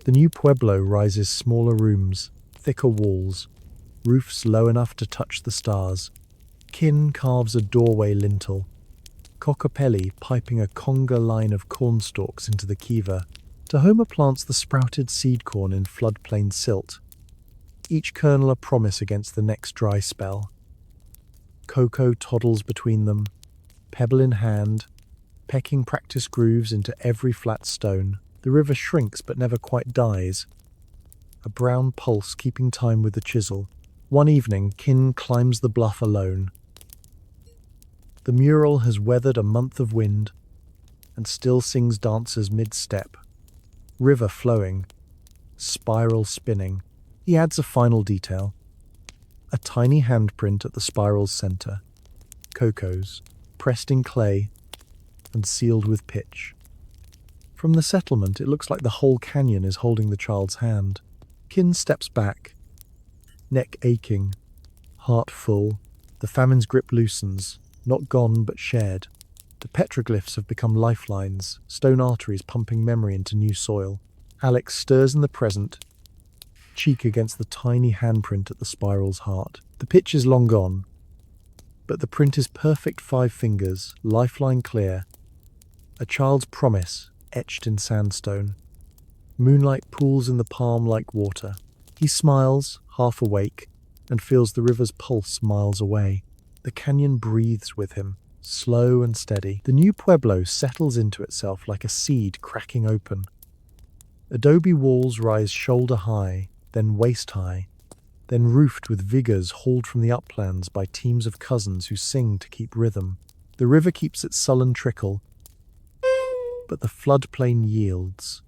S1: The new pueblo rises smaller rooms, thicker walls, roofs low enough to touch the stars. Kin carves a doorway lintel, Kokopelli piping a conga line of cornstalks into the kiva. Tahoma plants the sprouted seed corn in floodplain silt, each kernel a promise against the next dry spell. Coco toddles between them, pebble in hand, pecking practice grooves into every flat stone. The river shrinks but never quite dies, a brown pulse keeping time with the chisel. One evening, Kin climbs the bluff alone. The mural has weathered a month of wind and still sings dances mid-step. River flowing, spiral spinning. He adds a final detail. A tiny handprint at the spiral's center. Coco's, pressed in clay and sealed with pitch. From the settlement, it looks like the whole canyon is holding the child's hand. Kin steps back, neck aching, heart full. The famine's grip loosens, not gone but shared. The petroglyphs have become lifelines, stone arteries pumping memory into new soil. Alex stirs in the present, cheek against the tiny handprint at the spiral's heart. The pitch is long gone, but the print is perfect 5 fingers, lifeline clear. A child's promise, etched in sandstone. Moonlight pools in the palm like water. He smiles, half awake, and feels the river's pulse miles away. The canyon breathes with him, slow and steady. The new pueblo settles into itself like a seed cracking open. Adobe walls rise shoulder high, then waist high, then roofed with vigors hauled from the uplands by teams of cousins who sing to keep rhythm. The river keeps its sullen trickle, but the floodplain yields.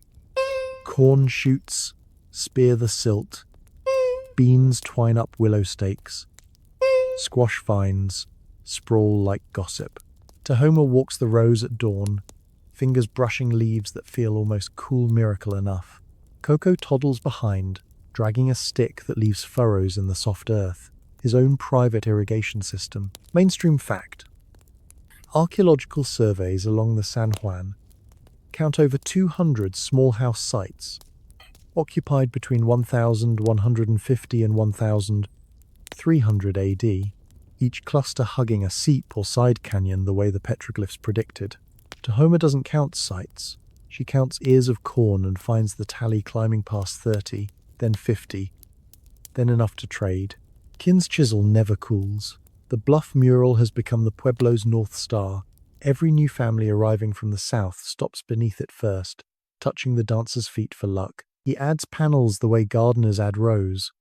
S1: Corn shoots spear the silt, beans twine up willow stakes, squash vines sprawl like gossip. Tahoma walks the rows at dawn, fingers brushing leaves that feel almost cool miracle enough. Coco toddles behind, dragging a stick that leaves furrows in the soft earth, his own private irrigation system. Mainstream fact. Archaeological surveys along the San Juan count over 200 small house sites, occupied between 1150 and 1300 AD, each cluster hugging a seep or side canyon the way the petroglyphs predicted. Tahoma doesn't count sites. She counts ears of corn and finds the tally climbing past 30, then 50, then enough to trade. Kin's chisel never cools. The bluff mural has become the Pueblo's North Star. Every new family arriving from the south stops beneath it first, touching the dancer's feet for luck. He adds panels the way gardeners add rows.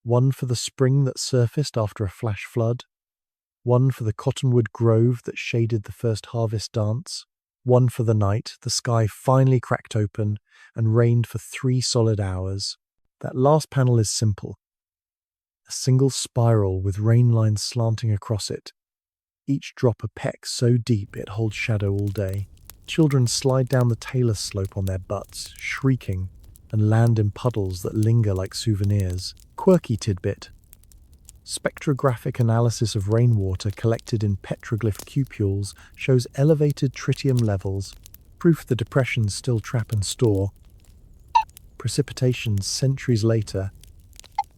S1: One for the spring that surfaced after a flash flood, one for the cottonwood grove that shaded the first harvest dance, one for the night the sky finally cracked open and rained for 3 solid hours. That last panel is simple. A single spiral with rain lines slanting across it, each drop a peck so deep it holds shadow all day. Children slide down the Taylor slope on their butts, shrieking, and land in puddles that linger like souvenirs. Quirky tidbit. Spectrographic analysis of rainwater collected in petroglyph cupules shows elevated tritium levels, proof the depressions still trap and store. Precipitation centuries later,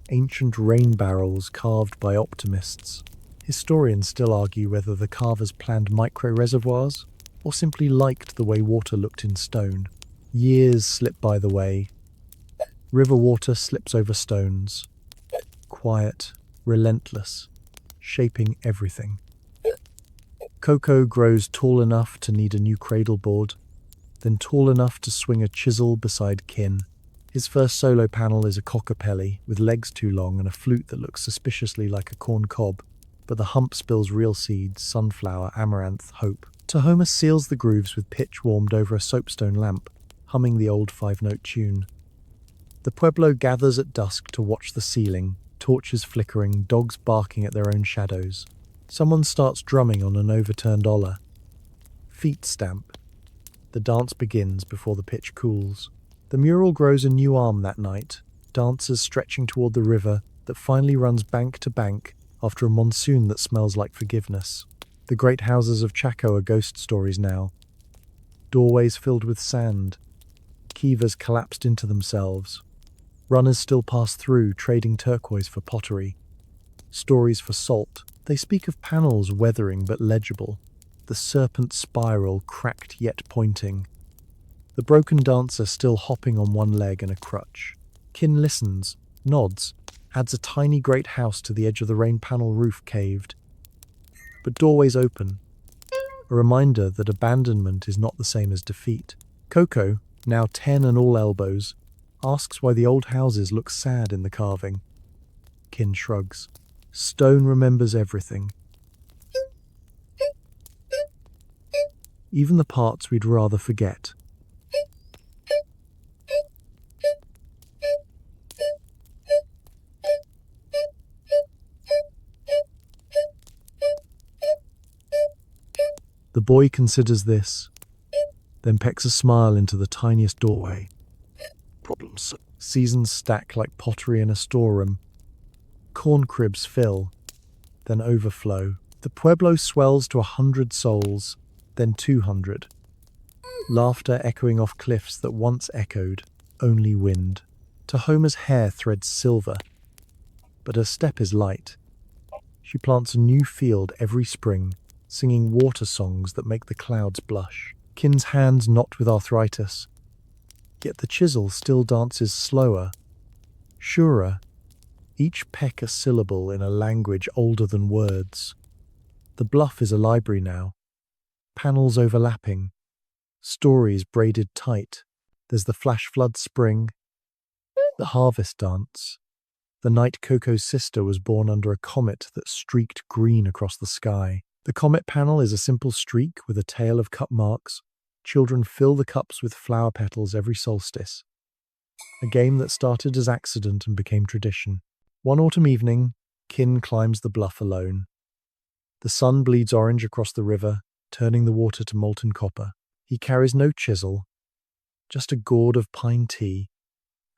S1: ancient rain barrels carved by optimists. Historians still argue whether the carvers planned micro-reservoirs or simply liked the way water looked in stone. Years slip by the way. River water slips over stones. Quiet, relentless, shaping everything. Coco grows tall enough to need a new cradle board, then tall enough to swing a chisel beside Kin. His first solo panel is a Kokopelli, with legs too long and a flute that looks suspiciously like a corn cob, but the hump spills real seeds, sunflower, amaranth, hope. Tahoma seals the grooves with pitch warmed over a soapstone lamp, humming the old 5-note tune. The Pueblo gathers at dusk to watch the ceiling, torches flickering, dogs barking at their own shadows. Someone starts drumming on an overturned olla. Feet stamp. The dance begins before the pitch cools. The mural grows a new arm that night, dancers stretching toward the river that finally runs bank to bank after a monsoon that smells like forgiveness. The great houses of Chaco are ghost stories now. Doorways filled with sand. Kivas collapsed into themselves. Runners still pass through, trading turquoise for pottery. Stories for salt. They speak of panels weathering but legible. The serpent spiral cracked yet pointing. the broken dancer still hopping on one leg and a crutch. Kin listens, nods, adds a tiny great house to the edge of the rain panel roof caved. But doorways open, a reminder that abandonment is not the same as defeat. Coco, now 10 and all elbows, asks why the old houses look sad in the carving. Kin shrugs. Stone remembers everything. Even the parts we'd rather forget. The boy considers this, then pecks a smile into the tiniest doorway. Problems. Seasons stack like pottery in a storeroom. Corn cribs fill, then overflow. The pueblo swells to 100 souls, then 200. Laughter echoing off cliffs that once echoed, only wind. Tahoma's hair threads silver, but her step is light. She plants a new field every spring, singing water songs that make the clouds blush. Kin's hands knot with arthritis, yet the chisel still dances slower, surer, each peck a syllable in a language older than words. The bluff is a library now, panels overlapping, stories braided tight. There's the flash flood spring, the harvest dance, the night Coco's sister was born under a comet that streaked green across the sky. The comet panel is a simple streak with a tail of cup marks. Children fill the cups with flower petals every solstice. A game that started as accident and became tradition. One autumn evening, Kin climbs the bluff alone. The sun bleeds orange across the river, turning the water to molten copper. He carries no chisel, just a gourd of pine tea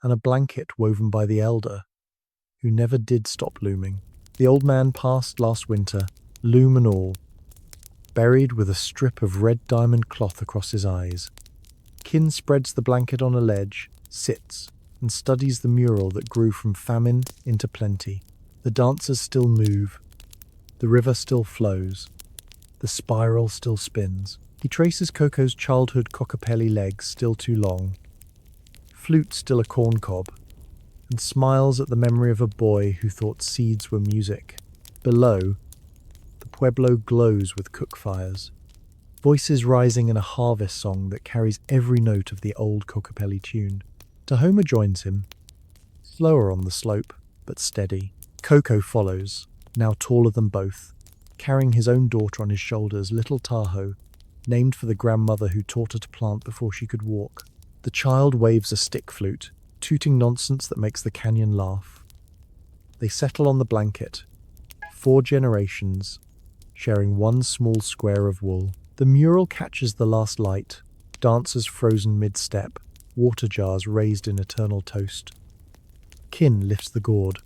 S1: and a blanket woven by the elder, who never did stop looming. The old man passed last winter, loom and all, buried with a strip of red diamond cloth across his eyes. Kin spreads the blanket on a ledge, sits, and studies the mural that grew from famine into plenty. The dancers still move, the river still flows, the spiral still spins. He traces Coco's childhood Kokopelli legs still too long, flute still a corncob, and smiles at the memory of a boy who thought seeds were music. Below, the pueblo glows with cook fires, voices rising in a harvest song that carries every note of the old Kokopelli tune. Tahoma joins him, slower on the slope, but steady. Coco follows, now taller than both, carrying his own daughter on his shoulders, little Tahoe, named for the grandmother who taught her to plant before she could walk. The child waves a stick flute, tooting nonsense that makes the canyon laugh. They settle on the blanket, 4 generations, sharing one small square of wool. The mural catches the last light, dancers frozen mid-step, water jars raised in eternal toast. Kin lifts the gourd.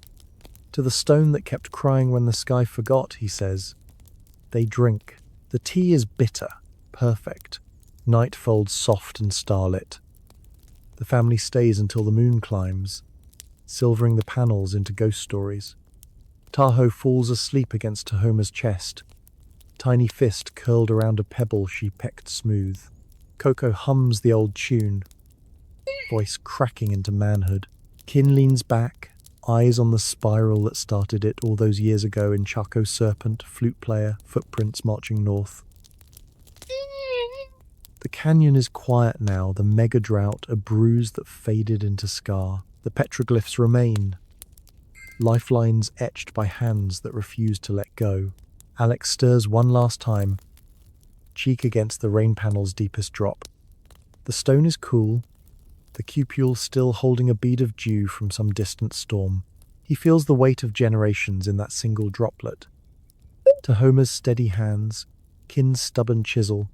S1: To the stone that kept crying when the sky forgot, he says, they drink. The tea is bitter, perfect. Night folds soft and starlit. The family stays until the moon climbs, silvering the panels into ghost stories. Tahoe falls asleep against Tahoma's chest, tiny fist curled around a pebble she pecked smooth. Coco hums the old tune, voice cracking into manhood. Kin leans back, eyes on the spiral that started it all those years ago in Chaco Serpent, flute player, footprints marching north. The canyon is quiet now, the megadrought a bruise that faded into scar. The petroglyphs remain, lifelines etched by hands that refuse to let go. Alex stirs one last time, cheek against the rain panel's deepest drop. The stone is cool, the cupule still holding a bead of dew from some distant storm. He feels the weight of generations in that single droplet. Tahoma's steady hands, Kin's stubborn chisel,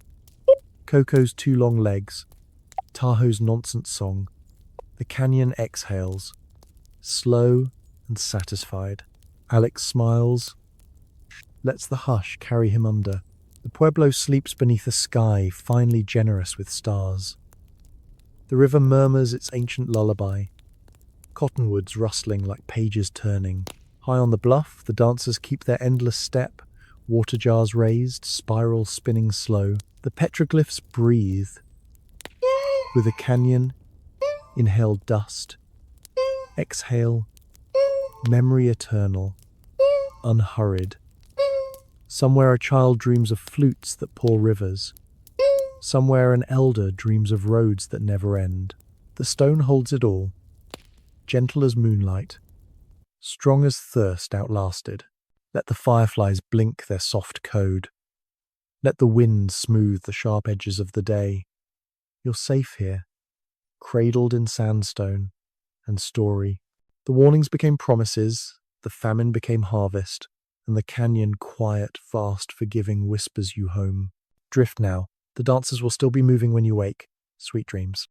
S1: Coco's 2 long legs, Tahoe's nonsense song. The canyon exhales, slow and satisfied. Alex smiles, lets the hush carry him under. The pueblo sleeps beneath a sky finely generous with stars. The river murmurs its ancient lullaby, cottonwoods rustling like pages turning. High on the bluff, the dancers keep their endless step, water jars raised, spiral spinning slow. The petroglyphs breathe, With a canyon, inhale dust, exhale, memory eternal, unhurried. Somewhere a child dreams of flutes that pour rivers. Somewhere an elder dreams of roads that never end. The stone holds it all, gentle as moonlight, strong as thirst outlasted. Let the fireflies blink their soft code. Let the wind smooth the sharp edges of the day. You're safe here, cradled in sandstone and story. The warnings became promises, the famine became harvest, and the canyon, quiet, vast, forgiving, whispers you home. Drift now. The dancers will still be moving when you wake. Sweet dreams.